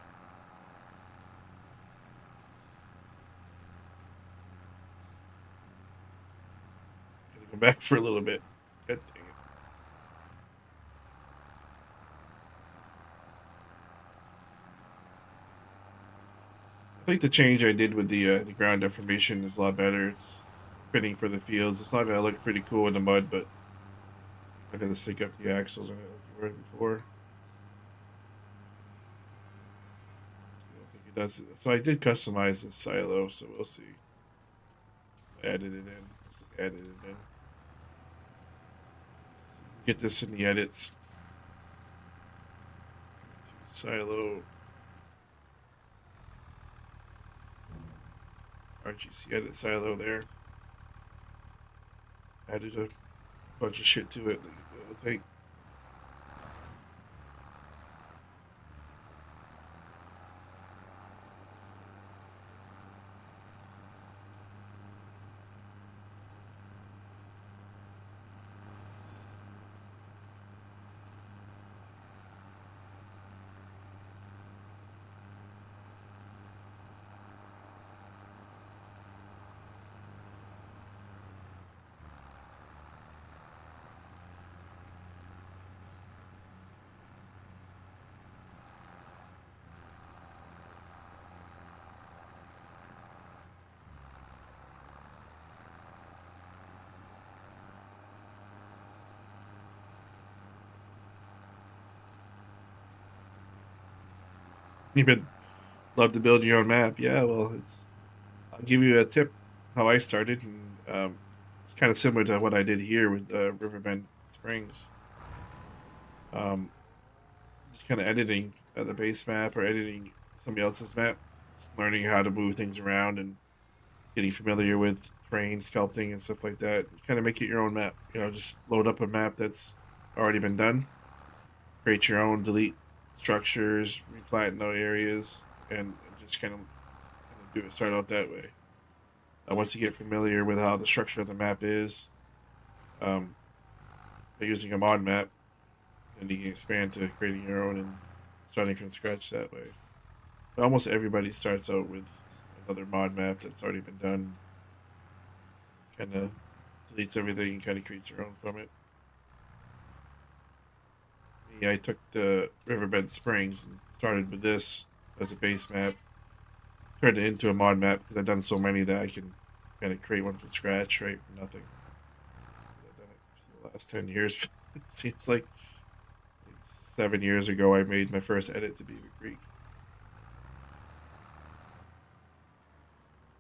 Gonna come back for a little bit. God dang it. I think the change I did with the ground deformation is a lot better. It's fitting for the fields. It's not gonna look pretty cool in the mud, but I'm gonna stick up the axles on it like you were before. I don't think it does. So I did customize this silo, so we'll see. Added it in. Looks like I added it in. So you can get this in the edits. Silo. RGC edit silo there. Added a bunch of shit to it that you'll take. You would love to build your own map. Yeah, well, it's. I'll give you a tip how I started, and it's kind of similar to what I did here with Riverbend Springs. Um, just kind of editing the base map or editing somebody else's map, just learning how to move things around and getting familiar with terrain sculpting and stuff like that. Kind of make it your own map. Just load up a map that's already been done, create your own, delete structures, reflatten out areas, and just kind of do it. Start out that way. Once you get familiar with how the structure of the map is, um, by using a mod map, then you can expand to creating your own and starting from scratch that way. But almost everybody starts out with another mod map that's already been done, kind of deletes everything and kind of creates your own from it. Me, I took the Riverbend Springs and started with this as a base map, turned it into a mod map because I've done so many that I can kind of create one from scratch, right, from nothing. I've done it for the last 10 years. It seems like 7 years ago I made my first edit to Beaver Creek.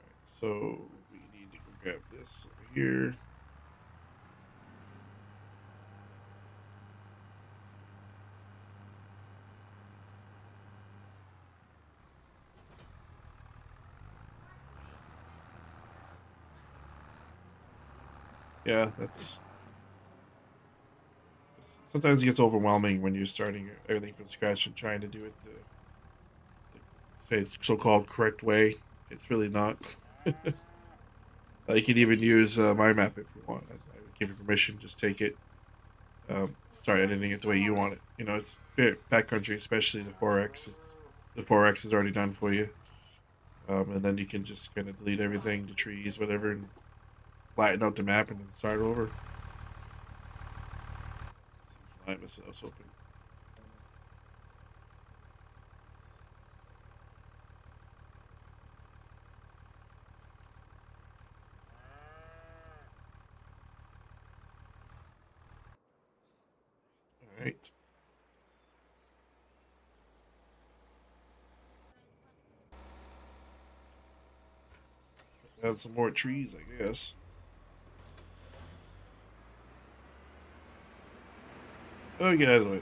Right, so we need to go grab this over here. Yeah, that's sometimes it gets overwhelming when you're starting everything from scratch and trying to do it the say it's so-called correct way. It's really not. You can even use my map if you want. I would give you permission. Just take it, start editing it the way you want it. You know, it's backcountry, especially the 4X. It's the 4X is already done for you, and then you can just kind of delete everything, the trees, whatever, and flatten out the map and then start over. Slime is open. All right. Add some more trees, I guess. Oh, get out of the way.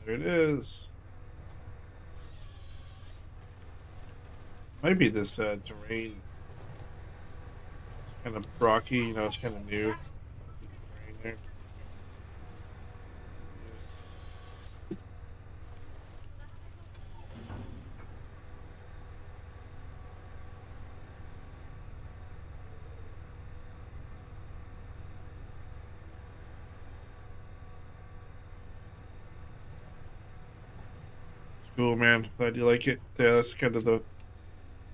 There it is. Might be this terrain. It's kind of rocky, you know, it's kind of new. Might be the terrain there. It's cool, man. Glad you like it. Yeah, that's kind of the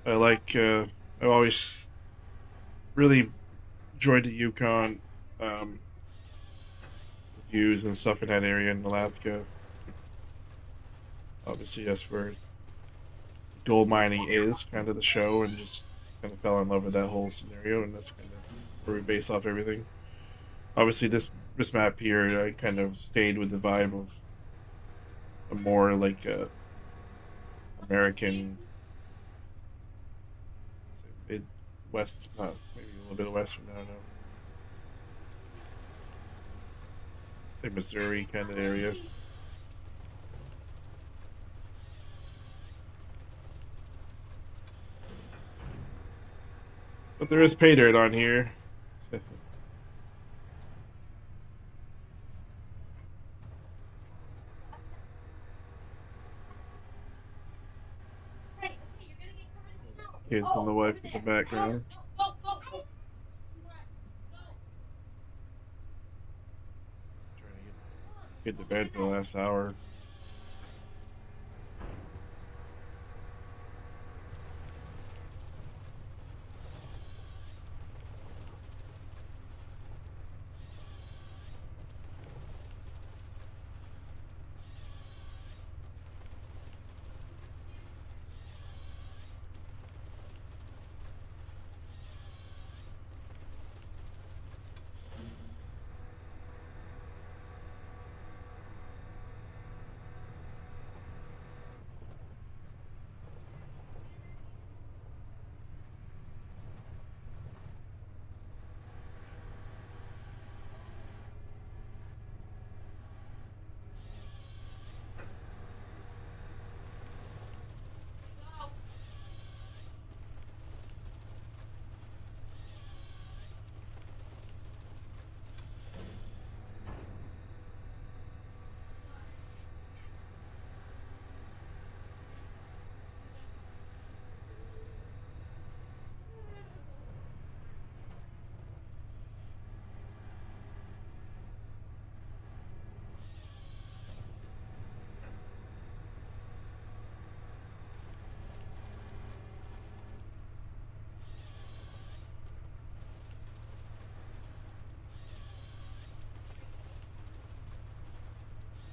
I like. I've always really enjoyed the Yukon, um, the views and stuff in that area in Alaska. Obviously, that's where gold mining is, kind of the show, and just kind of fell in love with that whole scenario, and that's kind of where we base off everything. Obviously, this map here, I kind of stayed with the vibe of a more like American, say Midwest, not maybe a little bit of Western. I don't know, say Missouri kind of area. But there is pay dirt on here. Kids and the wife in the background. Trying to get to bed for the last hour.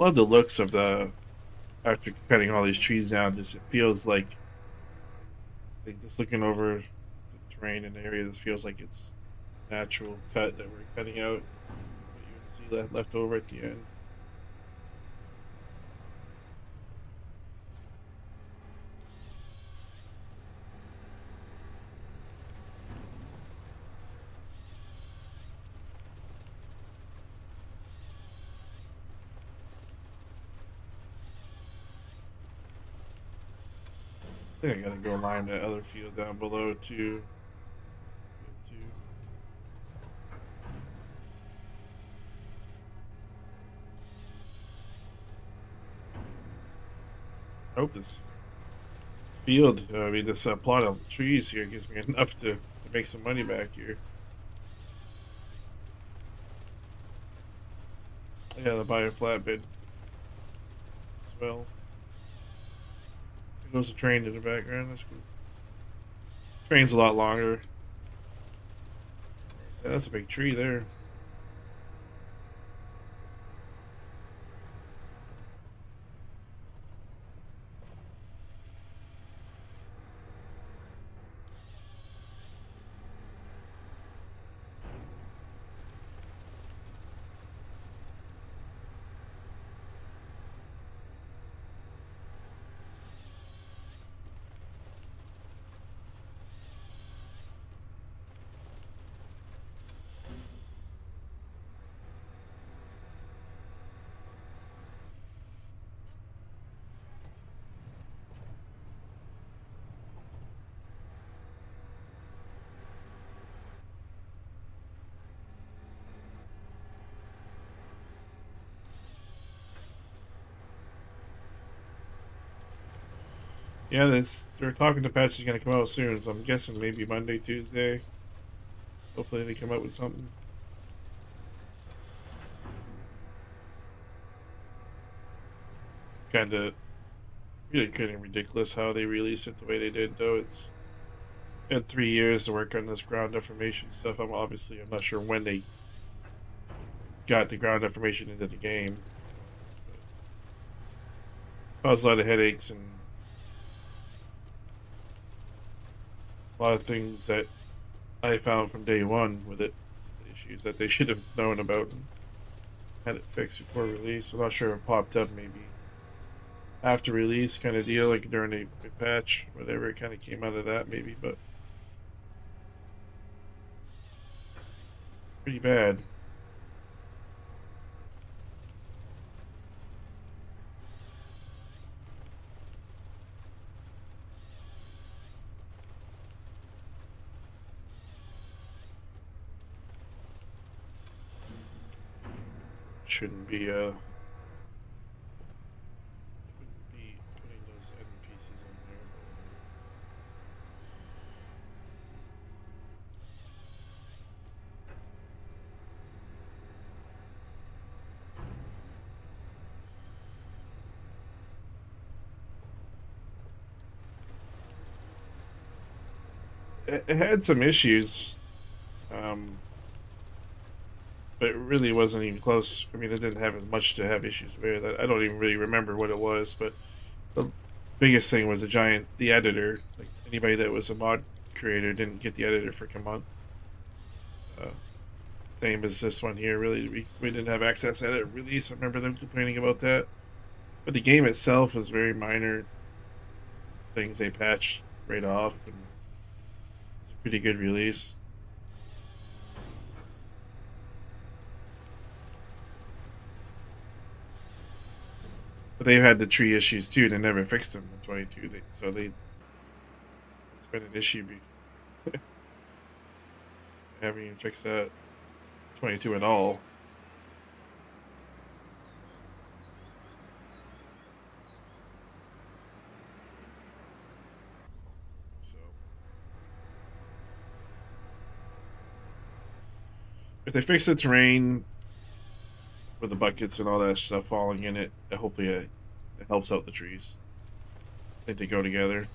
love the looks of the after cutting all these trees down. Just it feels like just looking over the terrain in the area. This feels like it's natural cut that we're cutting out. But you can see that left over at the end. I think I gotta go line that other field down below too. I hope this field, I mean, this plot of trees here gives me enough to make some money back here. Yeah, to buy a flatbed as well. There goes a train in the background. That's cool. Train's a lot longer. Yeah, that's a big tree there. Yeah, they're talking the patch is gonna come out soon, so I'm guessing maybe Monday, Tuesday. Hopefully they come out with something. Kinda really getting ridiculous how they released it the way they did though. It's had 3 years to work on this ground deformation stuff. I'm not sure when they got the ground deformation into the game. Caused a lot of headaches and a lot of things that I found from day one with it, issues that they should have known about and had it fixed before release. I'm not sure if it popped up maybe after release kind of deal, like during a patch, whatever. It kind of came out of that maybe, but pretty bad. Shouldn't be putting those end pieces in there. It had some issues, um, but it really wasn't even close. I mean, it didn't have as much to have issues with. I don't even really remember what it was, but the biggest thing was the editor. Like anybody that was a mod creator didn't get the editor for a month. Uh, Same as this one here. Really, we didn't have access to it at release. I remember them complaining about that. But the game itself was very minor things they patched right off, and it's a pretty good release. But they've had the tree issues too. They never fixed them in 22. It's been an issue. They haven't even fixed that 22 at all. So if they fix the terrain with the buckets and all that stuff falling in it, hopefully it helps out the trees. I think they go together.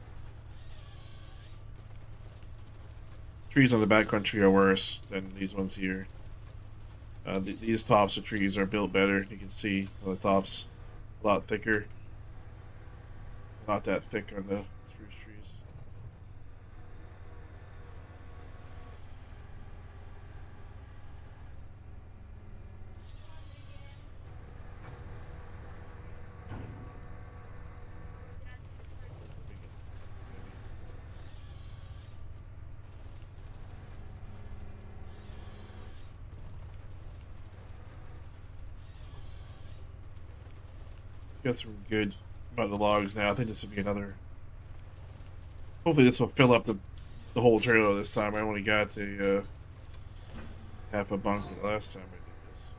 Trees on the backcountry are worse than these ones here. These tops of trees are built better. You can see on the tops A lot thicker. Not that thick on the spruce trees. Got some good amount of logs now. I think this will be another. Hopefully, this will fill up the whole trailer this time. I only got a half a bunk the last time I did this.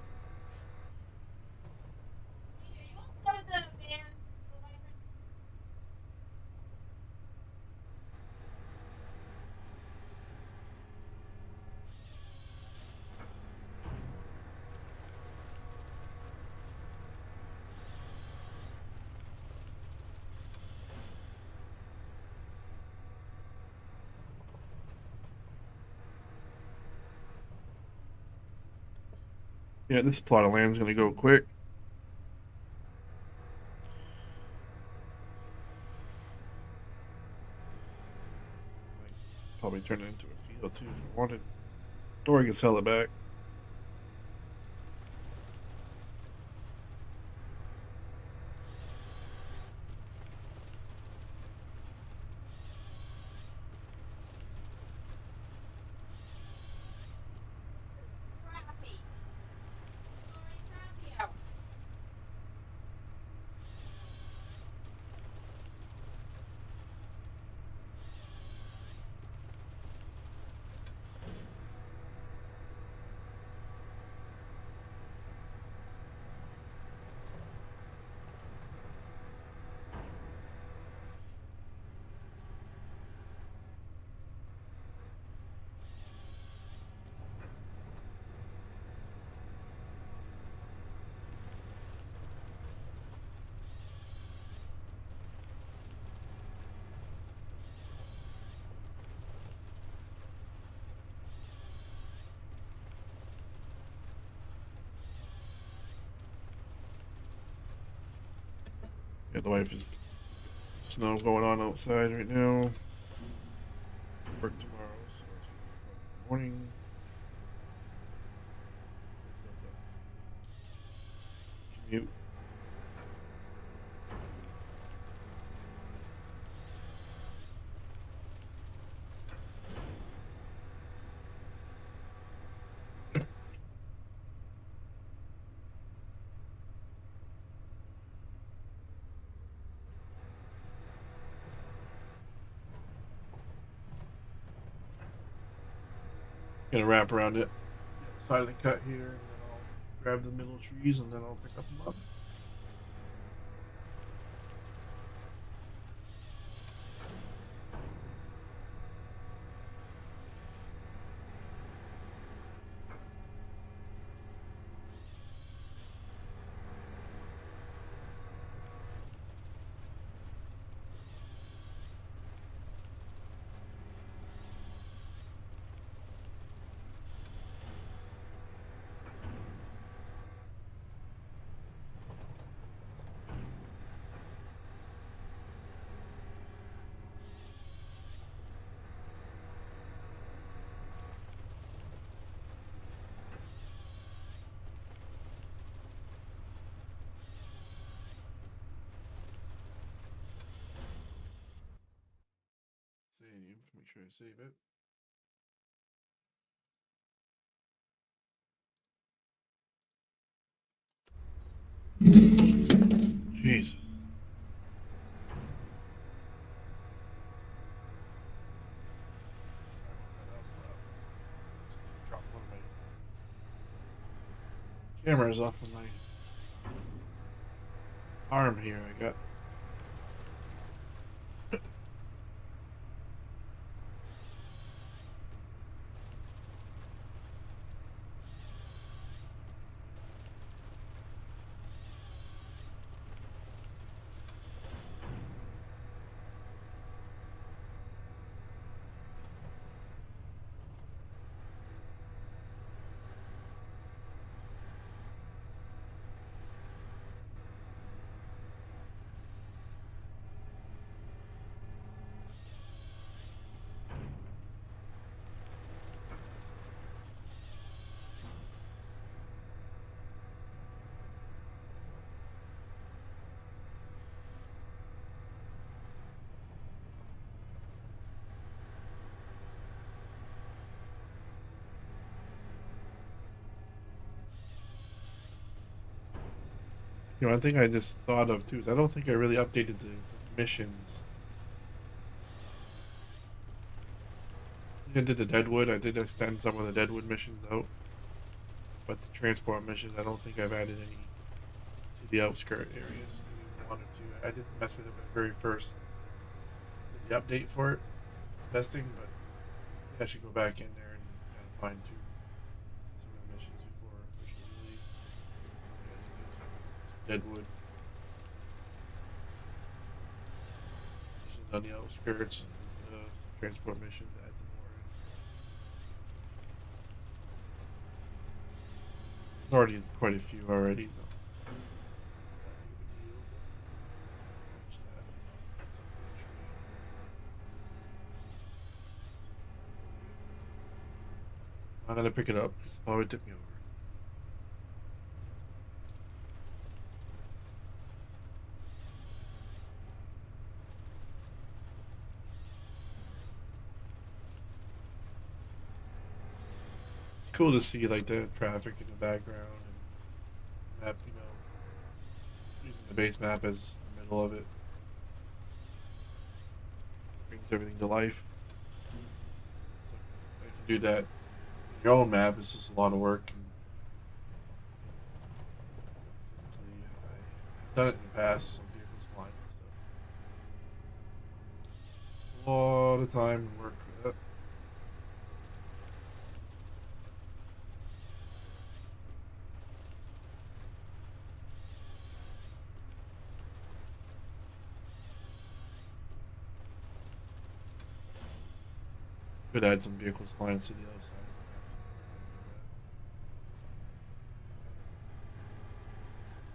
Yeah, this plot of land is going to go quick. Might probably turn it into a field too if I wanted. Or I can sell it back. Yeah, the wife is snow going on outside right now. Work tomorrow, so it's gonna be fun in the morning. Commute. Gonna wrap around it. Side of the cut here, and then I'll grab the middle trees, and then I'll pick up them up. Save. Make sure I save it. Jesus. Sorry about that. That was loud. Drop one of my cameras off of my arm here. I got. One thing I just thought of too is I don't think I really updated the missions. I think I did the Deadwood. I did extend some of the Deadwood missions out, but the transport missions, I don't think I've added any to the outskirt areas. Maybe one or two. I didn't mess with it when I very first did the update for it, testing, but I think I should go back in there and kind of fine tune some of the missions before official release. You guys can get some Deadwood missions on the outskirts and transport missions to add some more in. There's already quite a few already, though. I'm gonna pick it up because it probably took me over. It's cool to see like the traffic in the background and map, using the base map as the middle of it brings everything to life. So I can do that in your own map. It's just a lot of work, and typically I've done it in the past. Some vehicles flying and stuff. A lot of time and work for that. Could add some vehicles flying to the other side of the map.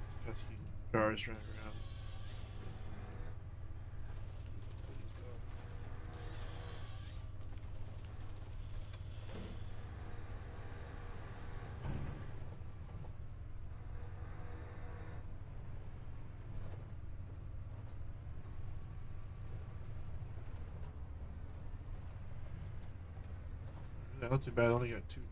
These pesky cars driving around. Yeah, not too bad. I only got 2 trees.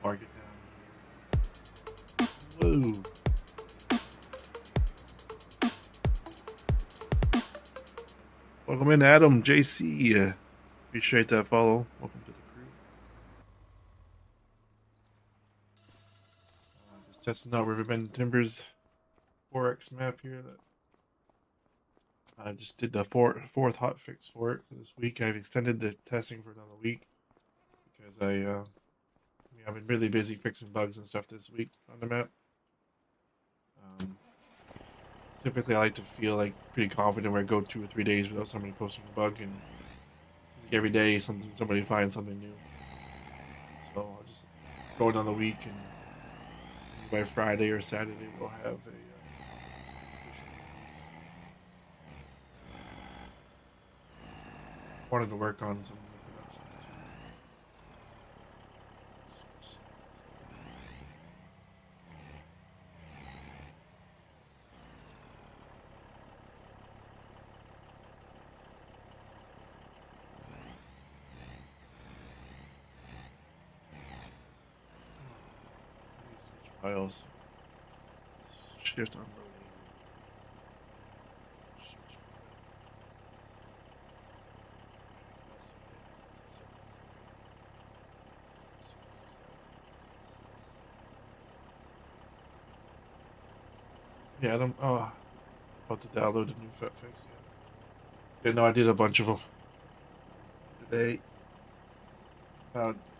Park it down. Whoa. Welcome in, Adam, JC. Appreciate that follow. Welcome to the crew. Just testing out Riverbend Timbers 4X map here. That I just did the fourth hot fix for it for this week. I've extended the testing for another week because I've been really busy fixing bugs and stuff this week on the map. Um, Typically, I like to feel like pretty confident where I go 2 or 3 days without somebody posting a bug, and it's like every day somebody finds something new. So I'll just go another week, and by Friday or Saturday we'll have a official release. Wanted to work on some of the productions too. Switch sides. files. Shift unloading. Switch yeah, I'm about to download the new fix. Yeah, no, I did a bunch of them today.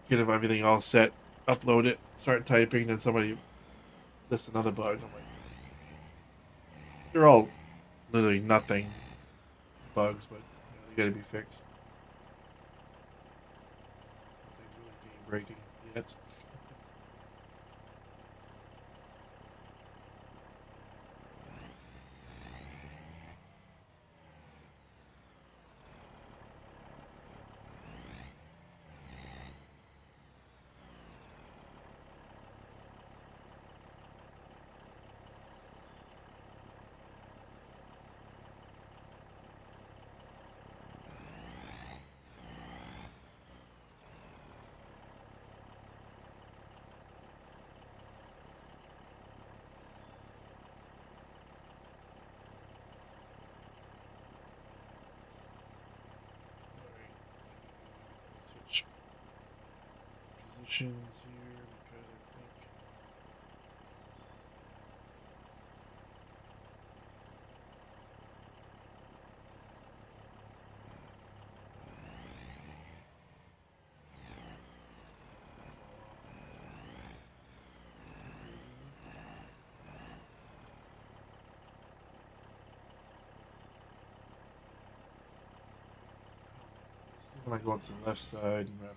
Get everything all set, upload it, start typing, then somebody lists another bug. I'm like, they're all literally nothing bugs, but they got to be fixed. Nothing's really game breaking yet. Alright, switch positions here because I think I might go up to the left side and wrap around.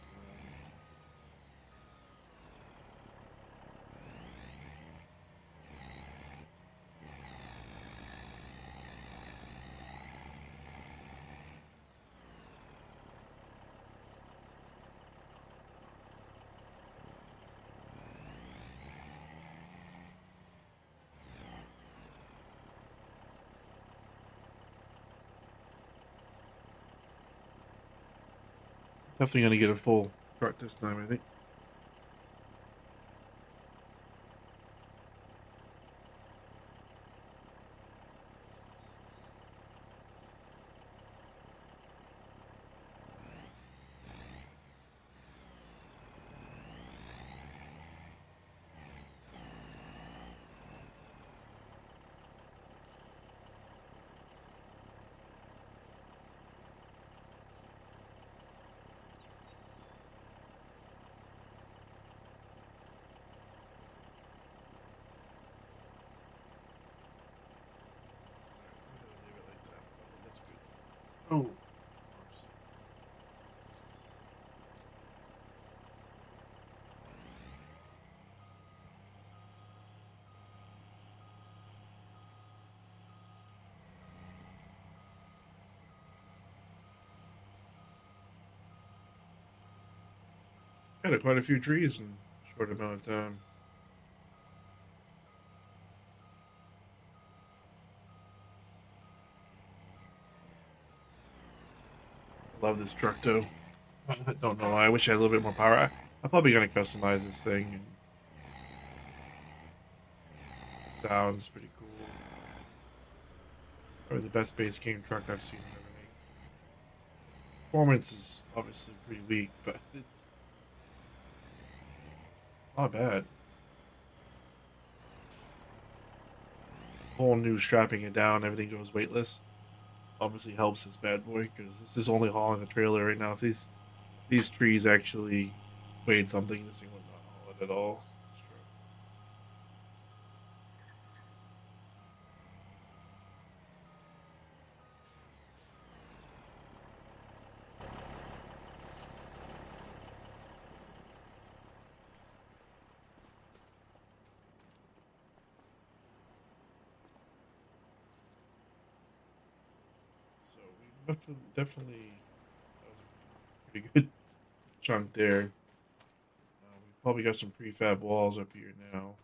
Definitely gonna get a full truck this time, I think. Leave it like that. That's good. Oh, of course. Got quite a few trees in a short amount of time. I love this truck though. I don't know why. I wish I had a little bit more power. I'm probably gonna customize this thing. And it sounds pretty cool. Probably the best base game truck I've seen and everything. Performance is obviously pretty weak, but it's not bad. Whole new strapping it down, everything goes weightless. Obviously helps this bad boy because this is only hauling a trailer right now. If these trees actually weighed something, this thing would not haul it at all. So we definitely that was a pretty good chunk there. We probably got some prefab walls up here now.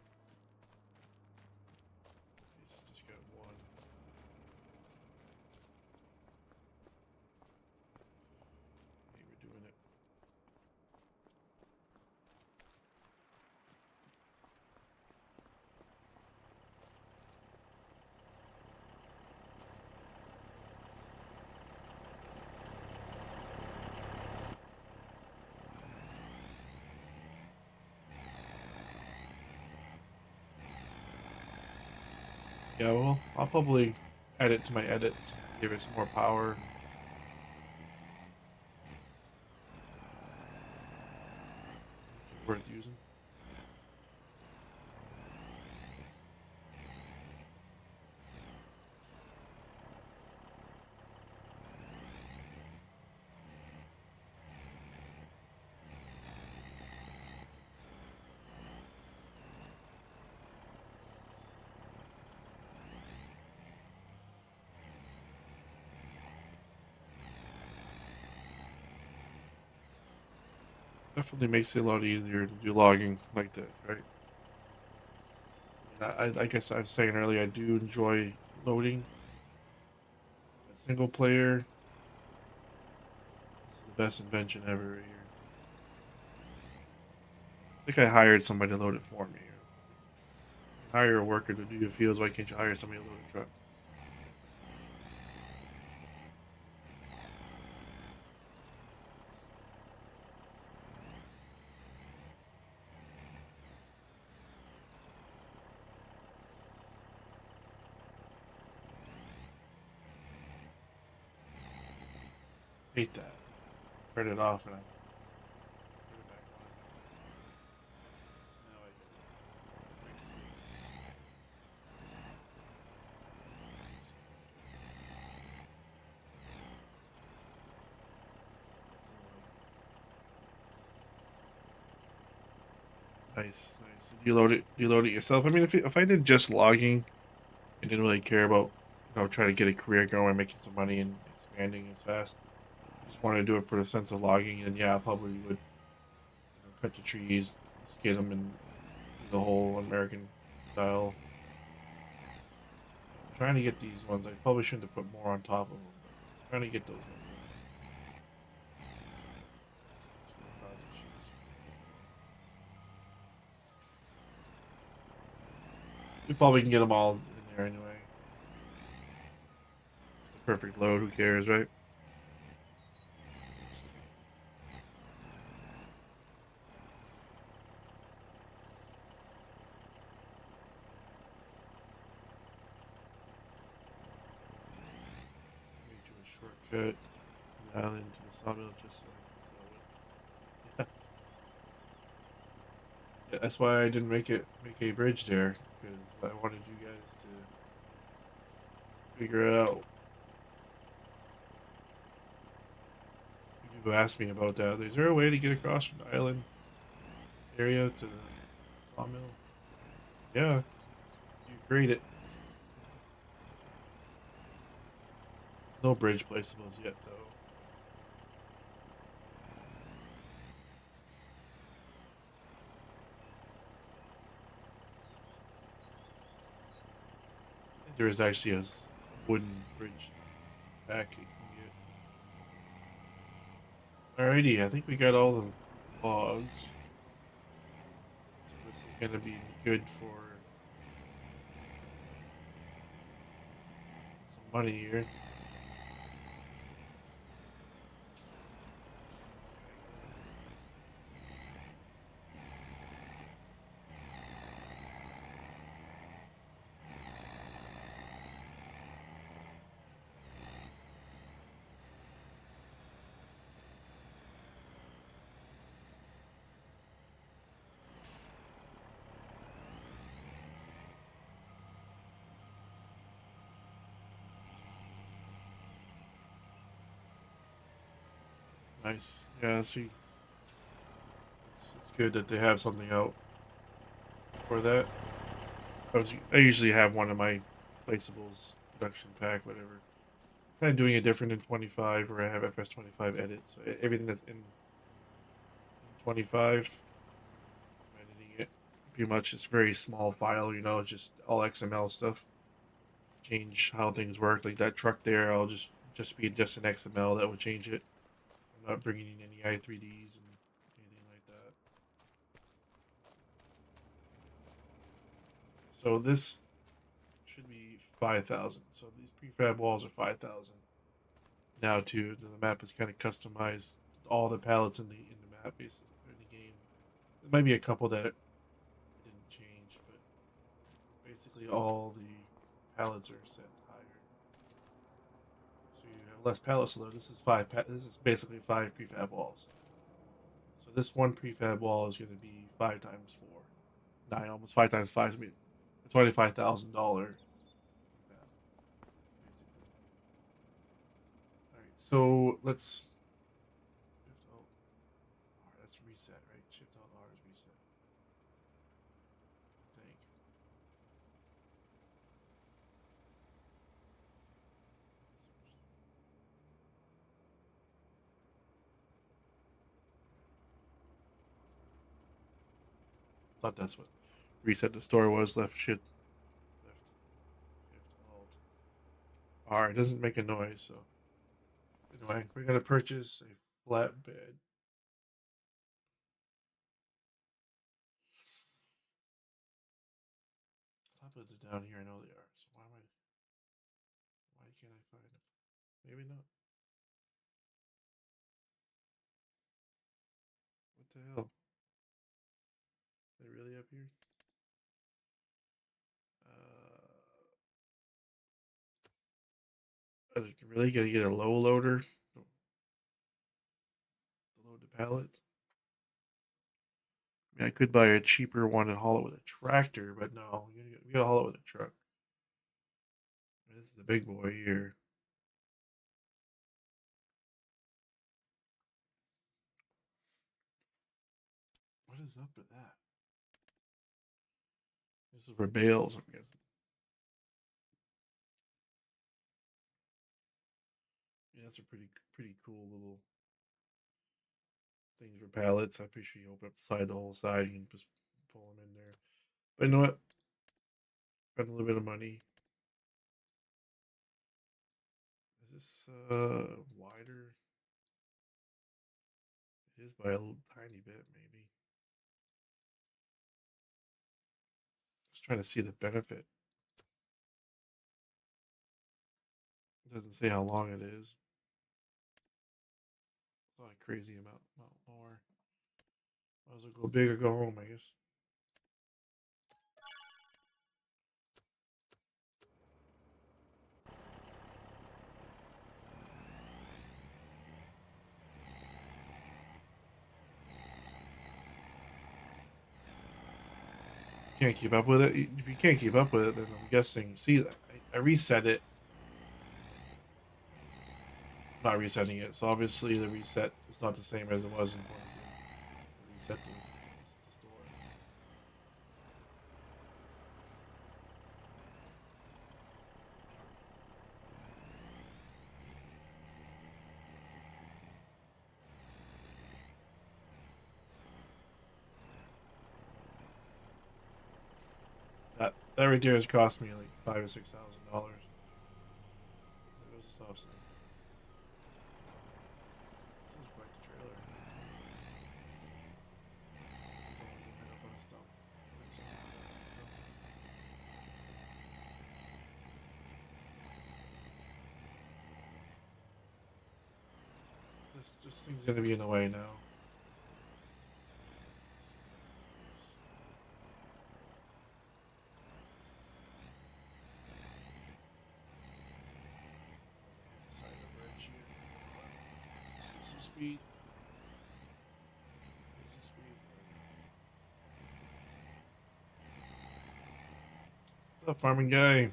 Just got one. Hey, we're doing it. Yeah, well, I'll probably add it to my edits and give it some more power and make it worth using. Definitely makes it a lot easier to do logging like this, right? I guess I was saying earlier, I do enjoy loading. A single player, this is the best invention ever right here. It's like I hired somebody to load it for me. You hire a worker to do your fields, why can't you hire somebody to load a truck? Hate that. Turn it off and I put it back on. So now I gotta fix this. Nice, nice. Do you load it? Do you load it yourself? I mean, if I did just logging and didn't really care about, trying to get a career going, making some money and expanding as fast, just wanted to do it for the sense of logging, then yeah, I probably would, cut the trees, skid them, and do the whole American style. I'm trying to get these ones. I probably shouldn't have put more on top of them, but I'm trying to get those ones in. So, it's gonna cause issues. We probably can get them all in there anyway. It's a perfect load. Who cares, right? Let me do a shortcut from the island to the sawmill just so I can sell it. Yeah, that's why I didn't make a bridge there because I wanted you guys to figure it out. People ask me about that. Is there a way to get across from the island area to the sawmill? Yeah, you create it. There's no bridge placeables yet, though. I think there is actually a wooden bridge back you can get. Alrighty, I think we got all the logs. So this is gonna be good for some money here. Nice. Yeah, see, it's good that they have something out for that. I usually have one of my placeables production pack, whatever. Kind of doing it different in 25, where I have FS 25 edits. So everything that's in 25, I'm editing it. Pretty much, it's very small file, just all XML stuff. Change how things work. Like that truck there, I'll just be just an XML that would change it. I'm not bringing in any i3ds and anything like that. So this should be 5,000. So these prefab walls are 5,000. Now too, the map is kind of customized. All the pallets in the map basically in the game. There might be a couple that didn't change, but basically all the pallets are set higher, so you have less pallets to load. This is five. This is basically five prefab walls. So this one prefab wall is going to be 5 times 4, nine, almost 5 times 5. I mean, $25,000 prefab, basically. All right, so let's shift alt. All right, that's reset, right? Shift alt R is reset. I think. Thought that's what reset the store was. Left shift alt R. It doesn't make a noise, so anyway, we're gonna purchase a flatbed. Flatbeds are down here. I know they are. So why am I? Why can't I find them? Maybe not. What the hell? Are they really up here? Really gonna get a low loader to load the pallet? I mean, I could buy a cheaper one and haul it with a tractor, but no, you gotta haul it with a truck. This is the big boy here. What is up with that? This is for bales, I'm guessing. Yeah, that's a pretty cool little things for pallets. I'm pretty sure you open up the side, the whole side, you can just pull them in there. But you know what? Spend a little bit of money. Is this wider? It is by a little tiny bit, maybe. Just trying to see the benefit. It doesn't say how long it is. It's not a crazy amount more. Might as well go big or go home, I guess. Can't keep up with it. If you can't keep up with it, then I'm guessing. See, I reset it. Not resetting it. So obviously the reset is not the same as it was in 22. Reset the store. That right there has cost me like $5,000 or $6,000. There goes the stop sign. This is quite the trailer. Don't up on a stump. This thing's gonna be in the way now. Side of the bridge here. Let's get some speed. Get some speed. What's up, farming guy?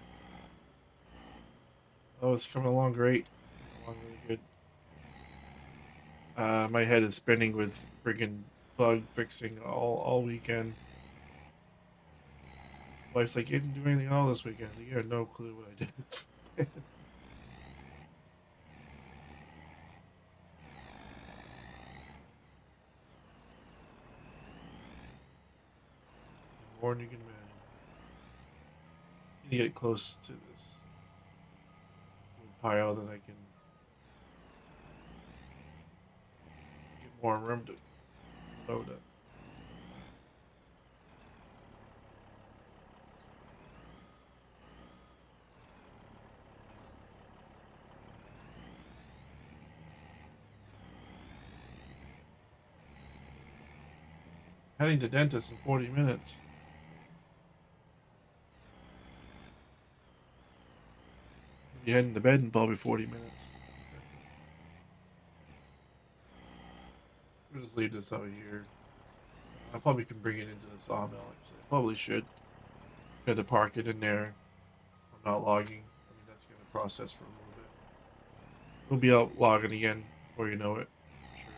Oh, it's coming along great. Coming along really good. My head is spinning with friggin' bug fixing all weekend. Wife's like, you didn't do anything all this weekend. You have no clue what I did this weekend. More than you can imagine. You get close to this wood pile, then I can get more room to load up. Heading to dentist in 40 minutes. Be heading to bed in probably 40 minutes. We'll just leave this out here. I probably can bring it into the sawmill. Actually, I probably should. Got to park it in there. I'm not logging. I mean, that's going to process for a little bit. We'll be out logging again before you know it. Sure.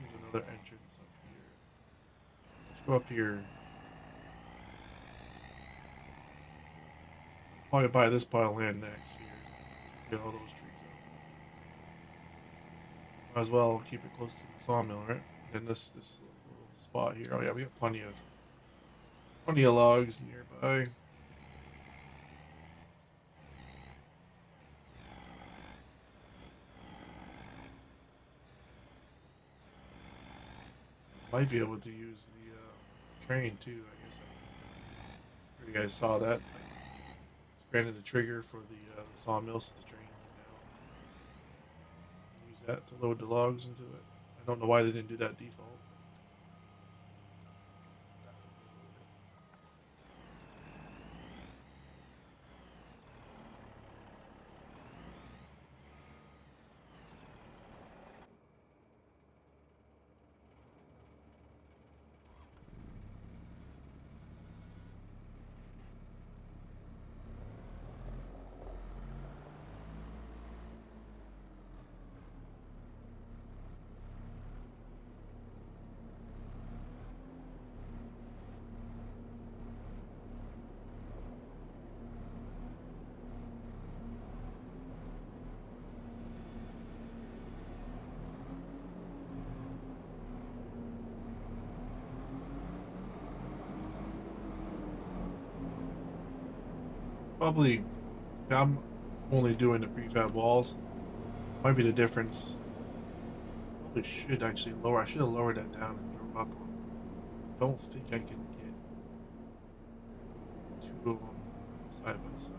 There's another entrance up here. Let's go up here. Probably buy this pile of land next here. Let's get all those trees out. Might as well keep it close to the sawmill, right? And this little spot here. Oh yeah, we got plenty of logs nearby. Might be able to use the train too. I guess. You guys saw that. Expanded the trigger for the sawmill so the train can now use that to load the logs into it. I don't know why they didn't do that default. Probably, I'm only doing the prefab walls. Might be the difference. Probably should actually lower. I should have lowered that down and drove up one. Don't think I can get two of them side by side.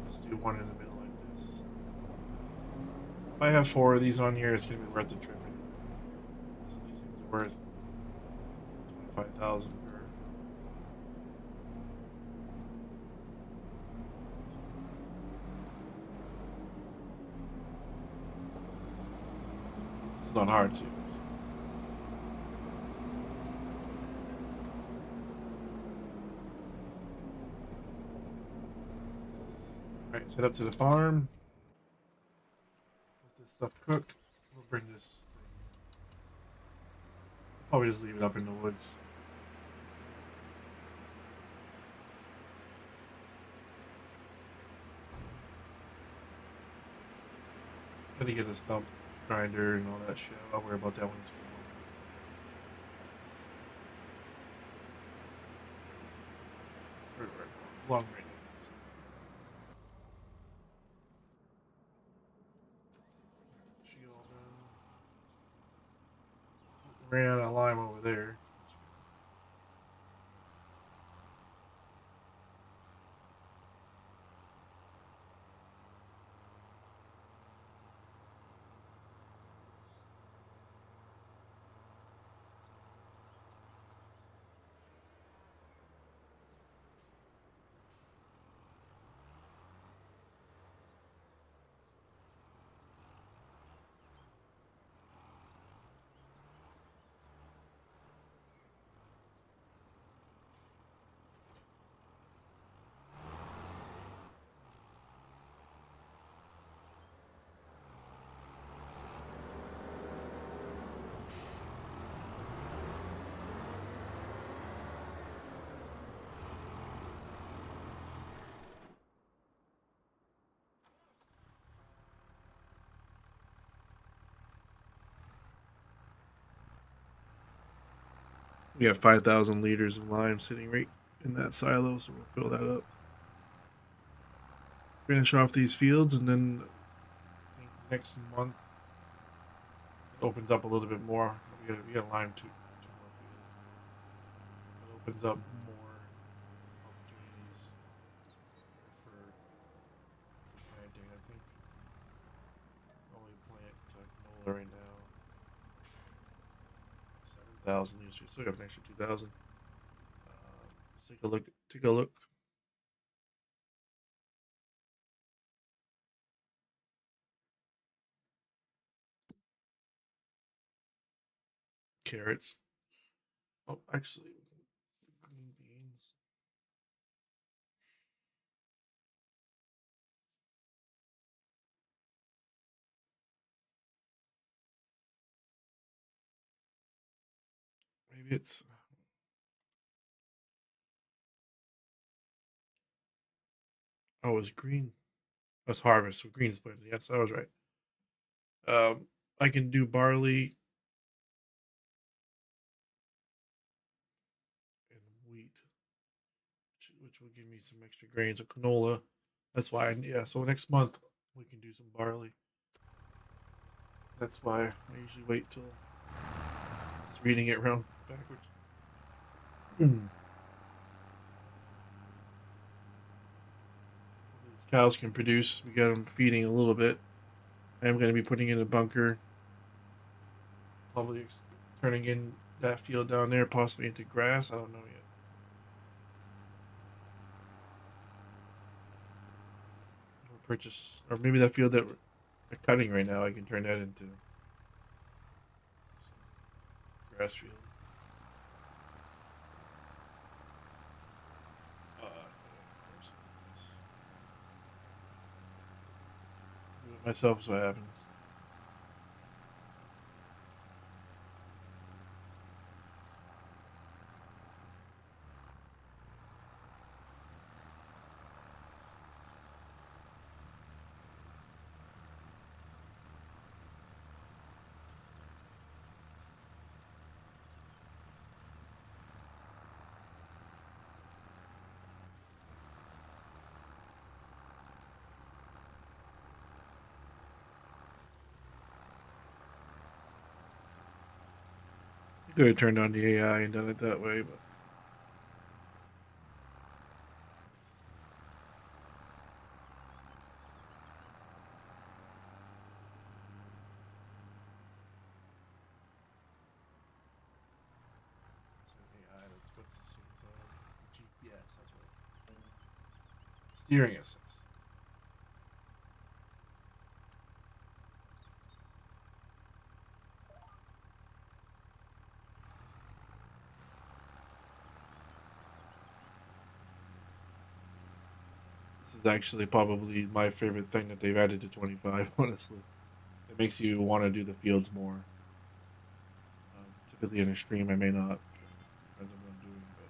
Just do one in the middle like this. If I have four of these on here, it's gonna be worth the trip. These things are worth 25,000 per. This is not hard too. Alright, let's head up to the farm. Get this stuff cooked. We'll bring this thing. Probably just leave it up in the woods. Gotta get a stump grinder and all that shit. I'll worry about that when it's long range. Shield ran out of lime over there. We have 5,000 liters of lime sitting right in that silo, so we'll fill that up. finish off these fields, and then I think next month it opens up a little bit more. We got to line two more fields. It opens up more opportunities for planting. I think only plant canola right now 7,000 liters. We still got an extra 2,000. Let's take a look. Take a look. Carrots. Oh, actually, green beans. Maybe it's. Oh, it's green. That's harvest. So green is planted. Yes, I was right. I can do barley and wheat, which will give me some extra grains of canola. That's why, yeah. So next month we can do some barley. That's why I usually wait till just reading it around backwards. These cows can produce. We got them feeding a little bit. I am going to be putting in a bunker, probably turning in that field down there, possibly into grass. I don't know yet. Or purchase, or maybe that field that we're cutting right now, I can turn that into grass field. Do it myself, so what happens. I could have turned on the AI and done it that way, but it's an AI. That's what's this thing called? GPS. That's what. Steering assist. This is actually probably my favorite thing that they've added to 25. Honestly, it makes you want to do the fields more. Typically in a stream, I may not. Depends on what I'm doing, but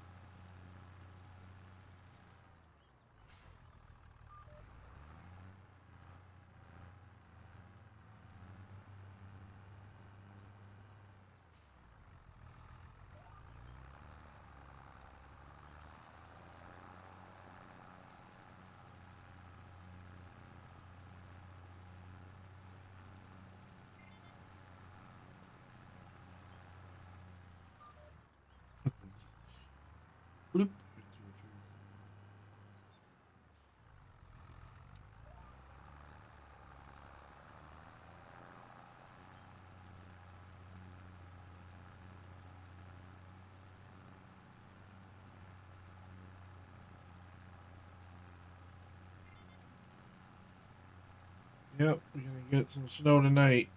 bloop. Yep, we're gonna get some snow tonight.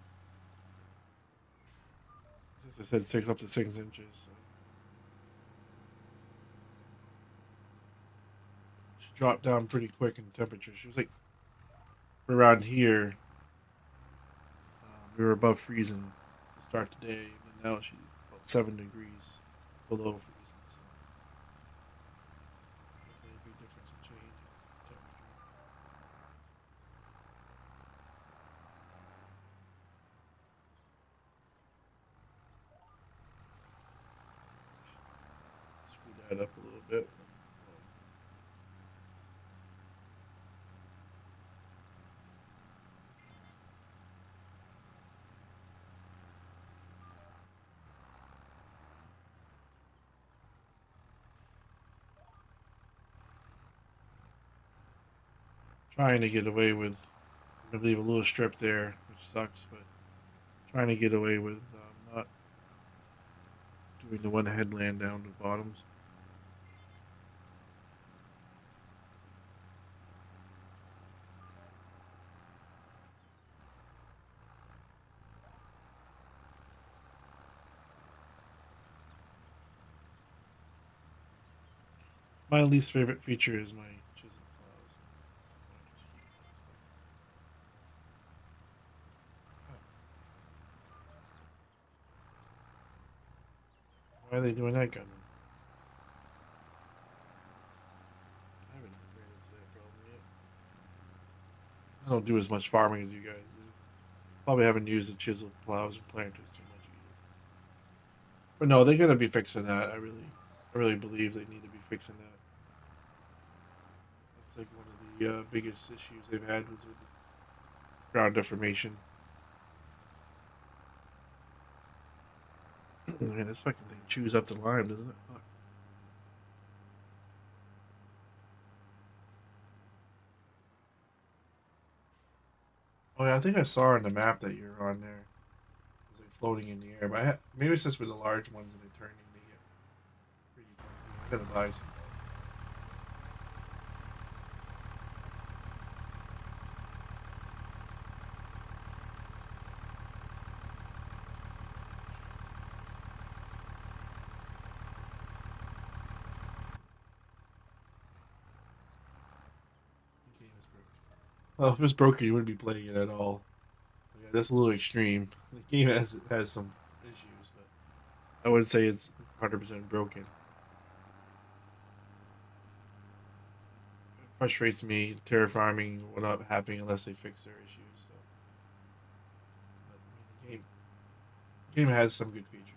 As I said, 6 up to 6 inches. So she dropped down pretty quick in temperature. She was like around here. We were above freezing to start the day, and now she's about 7 degrees below freezing. So definitely a big difference in change in temperature. Screw that up a little bit. Trying to get away with, I believe, a little strip there, which sucks, but trying to get away with not doing the one headland down to bottoms. My least favorite feature is my chisel claws. Why are they doing that, Gunman? I haven't ran into that problem yet. I don't do as much farming as you guys do. Probably haven't used the chisel plows and planters too much either. But no, they're gonna be fixing that. I really believe they need to be fixing that. That's like one of the biggest issues they've had was with ground deformation. Man, this fucking thing chews up the lime, doesn't it? Fuck. Oh yeah, I think I saw on the map that you're on there. It was like floating in the air, but maybe it's just with the large ones and they turning. They get pretty funky. I gotta buy some. The game is broken. Well, if it was broken, you wouldn't be playing it at all. Yeah, that's a little extreme. The game has some issues, but I wouldn't say it's 100% broken. It frustrates me. Terra farming will not happening unless they fix their issues. So, but, I mean, the game has some good features.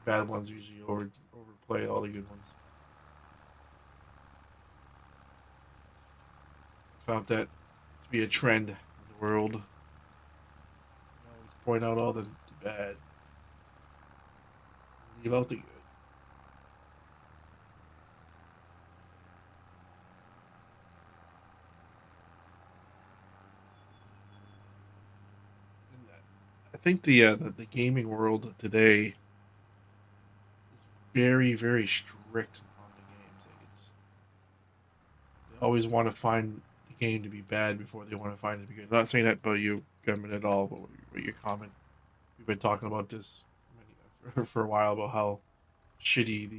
The bad ones usually overplay all the good ones. I found that to be a trend in the world. I always point out all the bad, leave out the good. And I think the gaming world today is very strict on the games. Like they always want to find the game to be bad before they want to find it to be good. I'm not saying that about you, Gunman, at all. But what your comment? We've been talking about this for a while about how shitty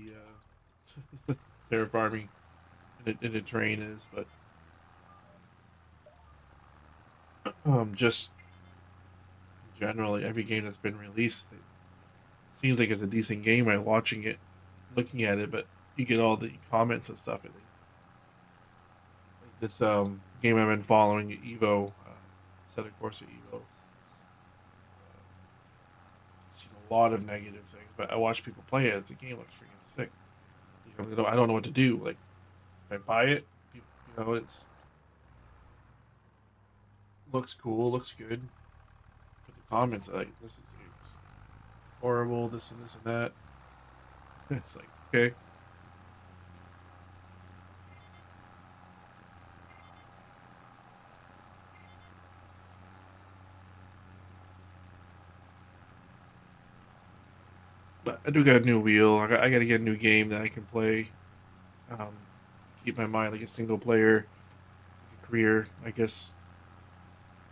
the terra farming in the terrain is, but just generally every game that's been released, it seems like it's a decent game by watching it, looking at it, but you get all the comments and stuff. Like this game I've been following, Evo, set of course Evo. Seen a lot of negative things, but I watch people play it. The game looks freaking sick. I don't know what to do. Like, if I buy it, it's looks cool, looks good. But the comments are like, this is horrible, this and this and that. It's like, okay. But I do got a new wheel. I got to get a new game that I can play. Um, Keep my mind like a single player career. I guess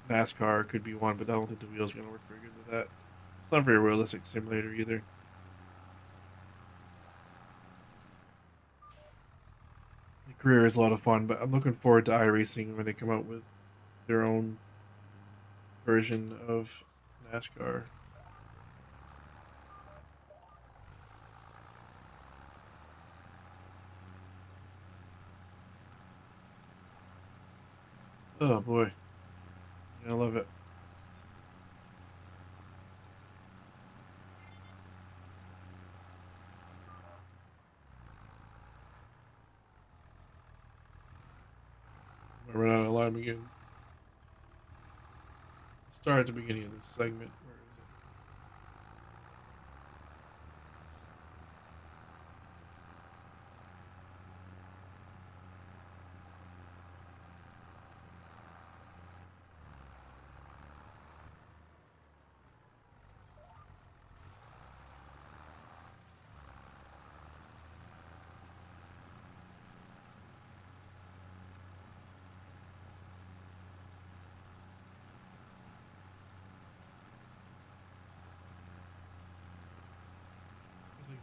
NASCAR could be one, but I don't think the wheel's gonna work very good with that. It's not very realistic simulator either. The career is a lot of fun, but I'm looking forward to iRacing when they come out with their own version of NASCAR. Oh boy, I love it. I run out of lime again. Start at the beginning of this segment. Where is it?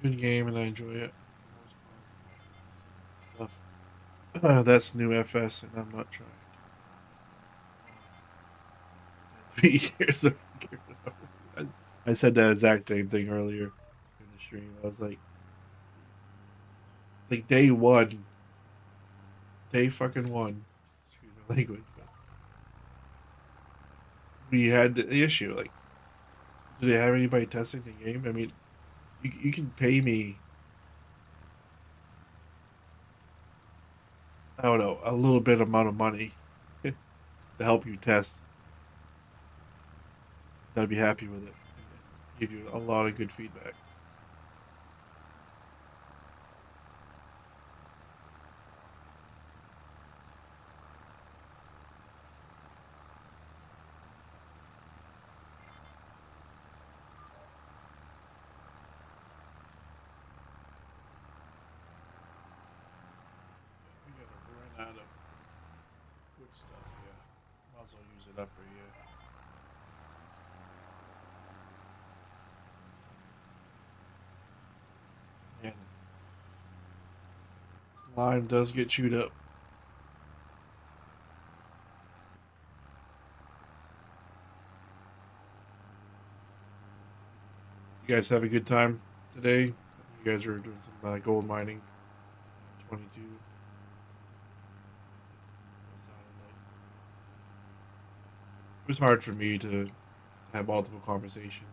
a good game, and I enjoy it for the most part. Stuff. That's new FS, and I'm not trying. 3 years of figuring it out. I said that exact same thing earlier in the stream. I was like day one, day fucking one. Excuse my language, but we had the issue. Like, do they have anybody testing the game? I mean, you can pay me, I don't know, a little bit amount of money to help you test. I'd be happy with it and give you a lot of good feedback. We gotta run out of good stuff here. Might as well use it up right here. And slime does get chewed up. You guys have a good time today? You guys are doing some gold mining. 22. It was hard for me to have multiple conversations.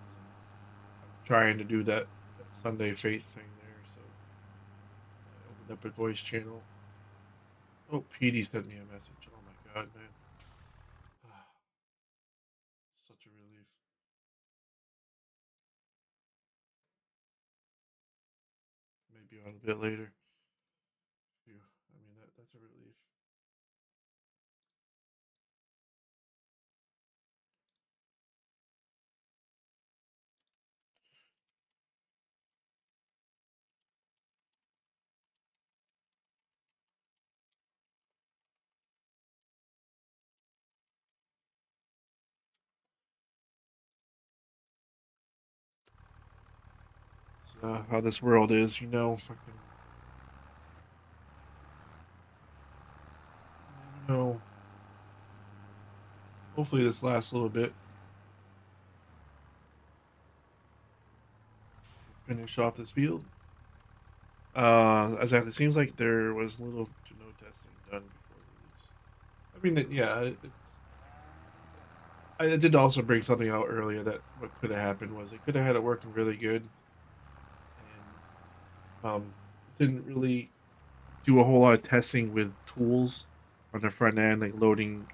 I'm trying to do that Sunday faith thing there, so I opened up a voice channel. Oh, PD sent me a message. Oh my god, man. Such a relief. Maybe on a bit later. Phew. I mean, that's a relief. So, how this world is, fucking, you know. Hopefully, this lasts a little bit. Finish off this field. Exactly. Seems like there was little to no testing done before release. I mean, it's. I did also bring something out earlier that what could have happened was it could have had it working really good, and didn't really do a whole lot of testing with tools on the front end, like loading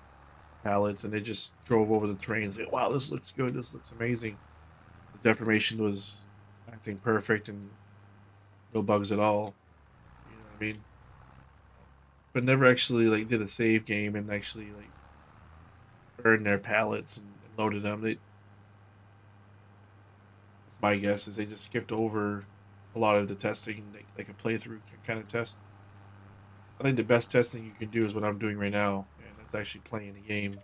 pallets, and they just drove over the trains. Like, wow, this looks good. This looks amazing. The deformation was acting perfect and no bugs at all. You know what I mean? But never actually like did a save game and actually like earned their pallets and loaded them. That's my guess is they just skipped over a lot of the testing, like a playthrough kind of test. I think the best testing you can do is what I'm doing right now, and that's actually playing the game.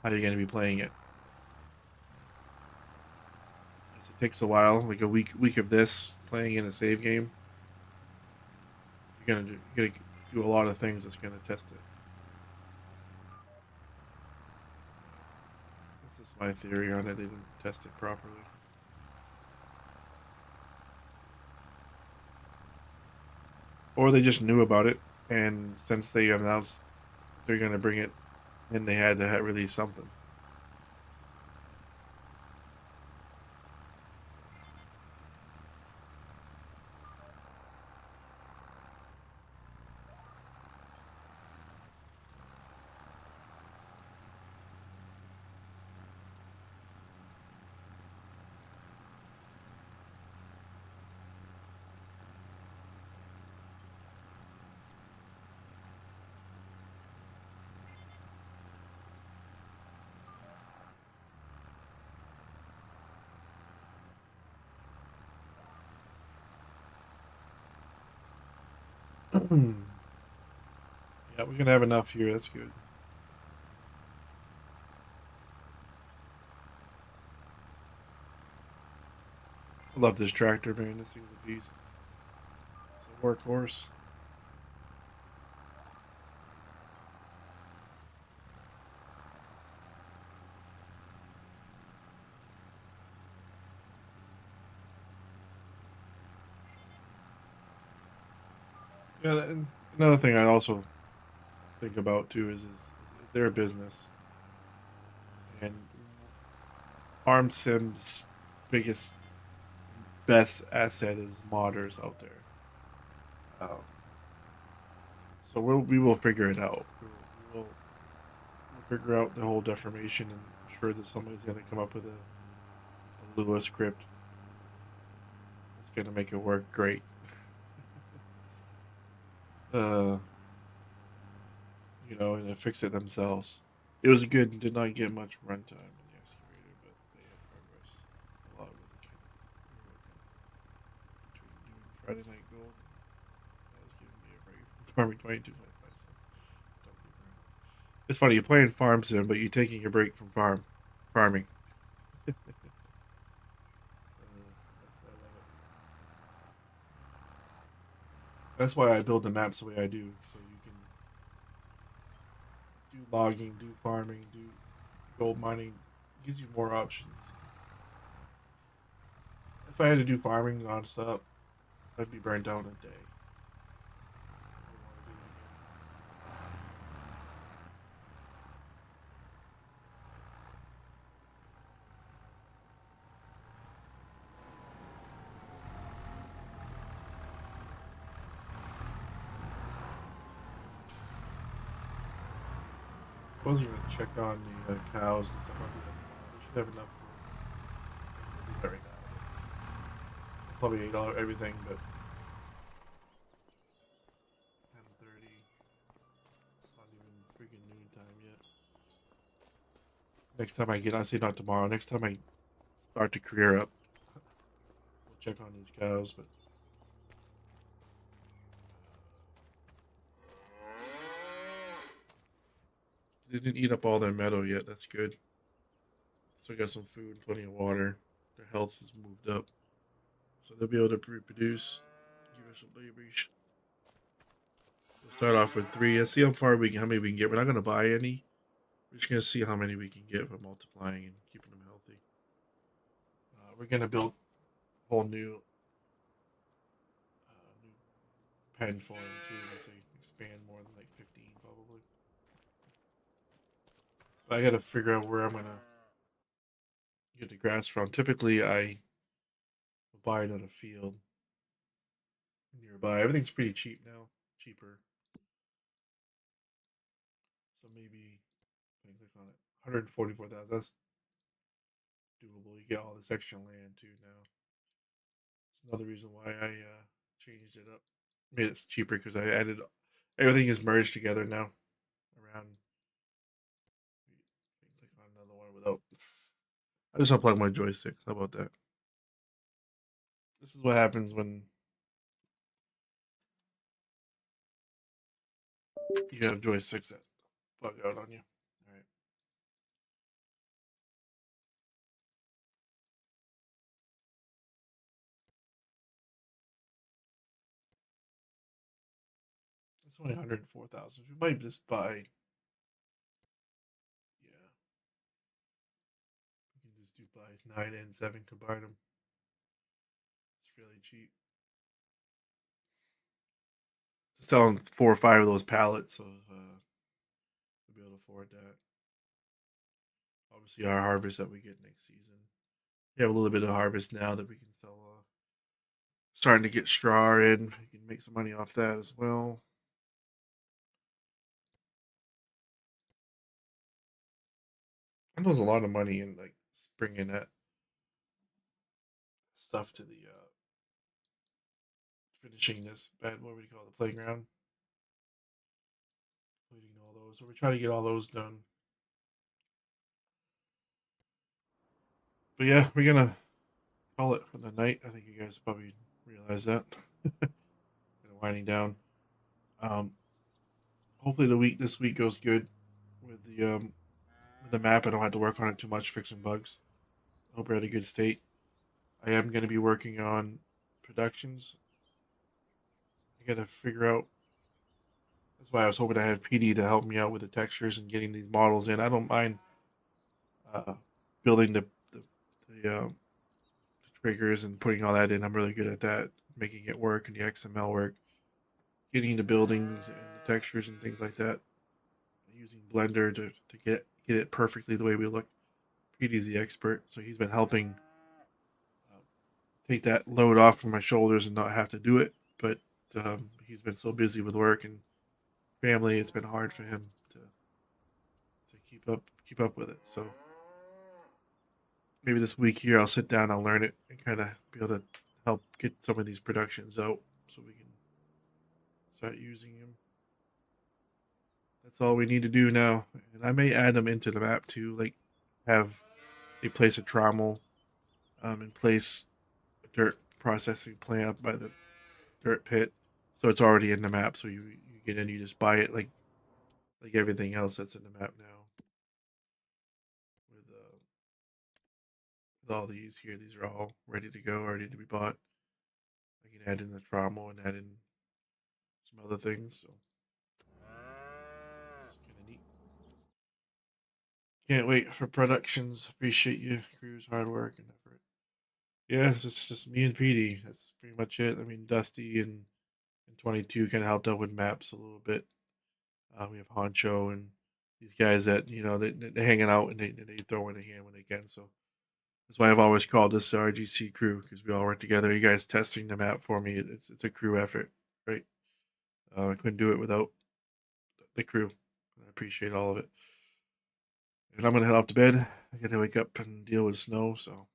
How you're going to be playing it. So it takes a while, like a week of this playing in a save game. You're gonna do a lot of things that's gonna test it. This is my theory on it. They didn't test it properly. Or they just knew about it, and since they announced they're going to bring it in, they had to release something. Yeah, we're going to have enough here. That's good. I love this tractor, man. This thing's a beast. It's a workhorse. Yeah, and another thing I also think about too is their business and Farm Sim's biggest, best asset is modders out there. Um, so we will figure it out. We'll figure out the whole deformation, and I'm sure that somebody's going to come up with a Lua script that's going to make it work great. uh, and fix it themselves. It was good. Did not get much runtime in the excavator, but they had progress a lot with the kid. Between doing Friday Night Gold, and that was giving me a break from farming 2225. So don't get me wrong. It's funny, you're playing Farm Sim, but you're taking a break from farming. I love it. That's why I build the maps the way I do, so you can do logging, do farming, do gold mining. It gives you more options. If I had to do farming nonstop, I'd be burnt out in a day. I wouldn't want to do it again. I was gonna check on the cows and stuff. I'll do that tomorrow. We should have enough for do that right now. Probably ate all everything, but 10:30. It's not even freaking noon time yet. Next time I get, I say not tomorrow. Next time I start to career up, we'll check on these cows. But they didn't eat up all their meadow yet. That's good. Still got some food, plenty of water. Their health has moved up, so they'll be able to reproduce. Give us some babies. We'll start off with three. Let's see how many we can get. We're not gonna buy any. We're just gonna see how many we can get by multiplying and keeping them healthy. We're gonna build a whole new pen for them too. Let's say expand more than like 15 probably. But I gotta figure out where I'm gonna get the grass from. Typically, I buy it on a field nearby. Everything's pretty cheap now, cheaper. So maybe I click on it. 144,000. That's doable. You get all this extra land too now. It's another reason why I changed it up. Made it cheaper because I added everything is merged together now. Around click on another one without. I just unplug my joysticks. How about that? This is what happens when you have joysticks that bug out on you. All right. It's only 104,000. We might just buy. Yeah, we can just do buy 9 and 7. Combine them. It's fairly cheap. Just selling 4 or 5 of those pallets of to be able to afford that. Obviously, our harvest that we get next season. We have a little bit of harvest now that we can sell. Starting to get straw in. We can make some money off that as well. I know there's a lot of money in like bringing that stuff to the finishing this bad. What would you call it, the playground? Completing all those. So we're trying to get all those done. But yeah, we're gonna call it for the night. I think you guys probably realize that. Winding down. Um, hopefully this week goes good with the map. I don't have to work on it too much, fixing bugs. I hope we're at a good state. I am going to be working on productions. I got to figure out. That's why I was hoping to have PD to help me out with the textures and getting these models in. I don't mind uh, building the triggers and putting all that in. I'm really good at that, making it work and the XML work, getting the buildings and the textures and things like that. Using Blender to get it perfectly the way we look. PD's the expert, so he's been helping uh, take that load off from my shoulders and not have to do it. But he's been so busy with work and family, it's been hard for him to keep up with it. So maybe this week here I'll sit down, I'll learn it, and kind of be able to help get some of these productions out so we can start using them. That's all we need to do now, and I may add them into the map too, like have a place a trommel, and place a dirt processing plant up by the dirt pit, so it's already in the map. So you get in, you just buy it like everything else that's in the map now. With all these here, these are all ready to go, ready to be bought. I can add in the trommel and add in some other things. So it's kind of neat. Can't wait for productions. Appreciate you, crew's hard work and effort. Yeah, it's just me and PD. That's pretty much it. I mean, Dusty and 22 kind of helped out with maps a little bit. We have Honcho and these guys that they're hanging out and they throw in a hand when they can. So that's why I've always called this the RGC crew because we all work together. You guys testing the map for me. It's a crew effort, right? I couldn't do it without the crew. I appreciate all of it. And I'm gonna head off to bed. I gotta wake up and deal with snow. So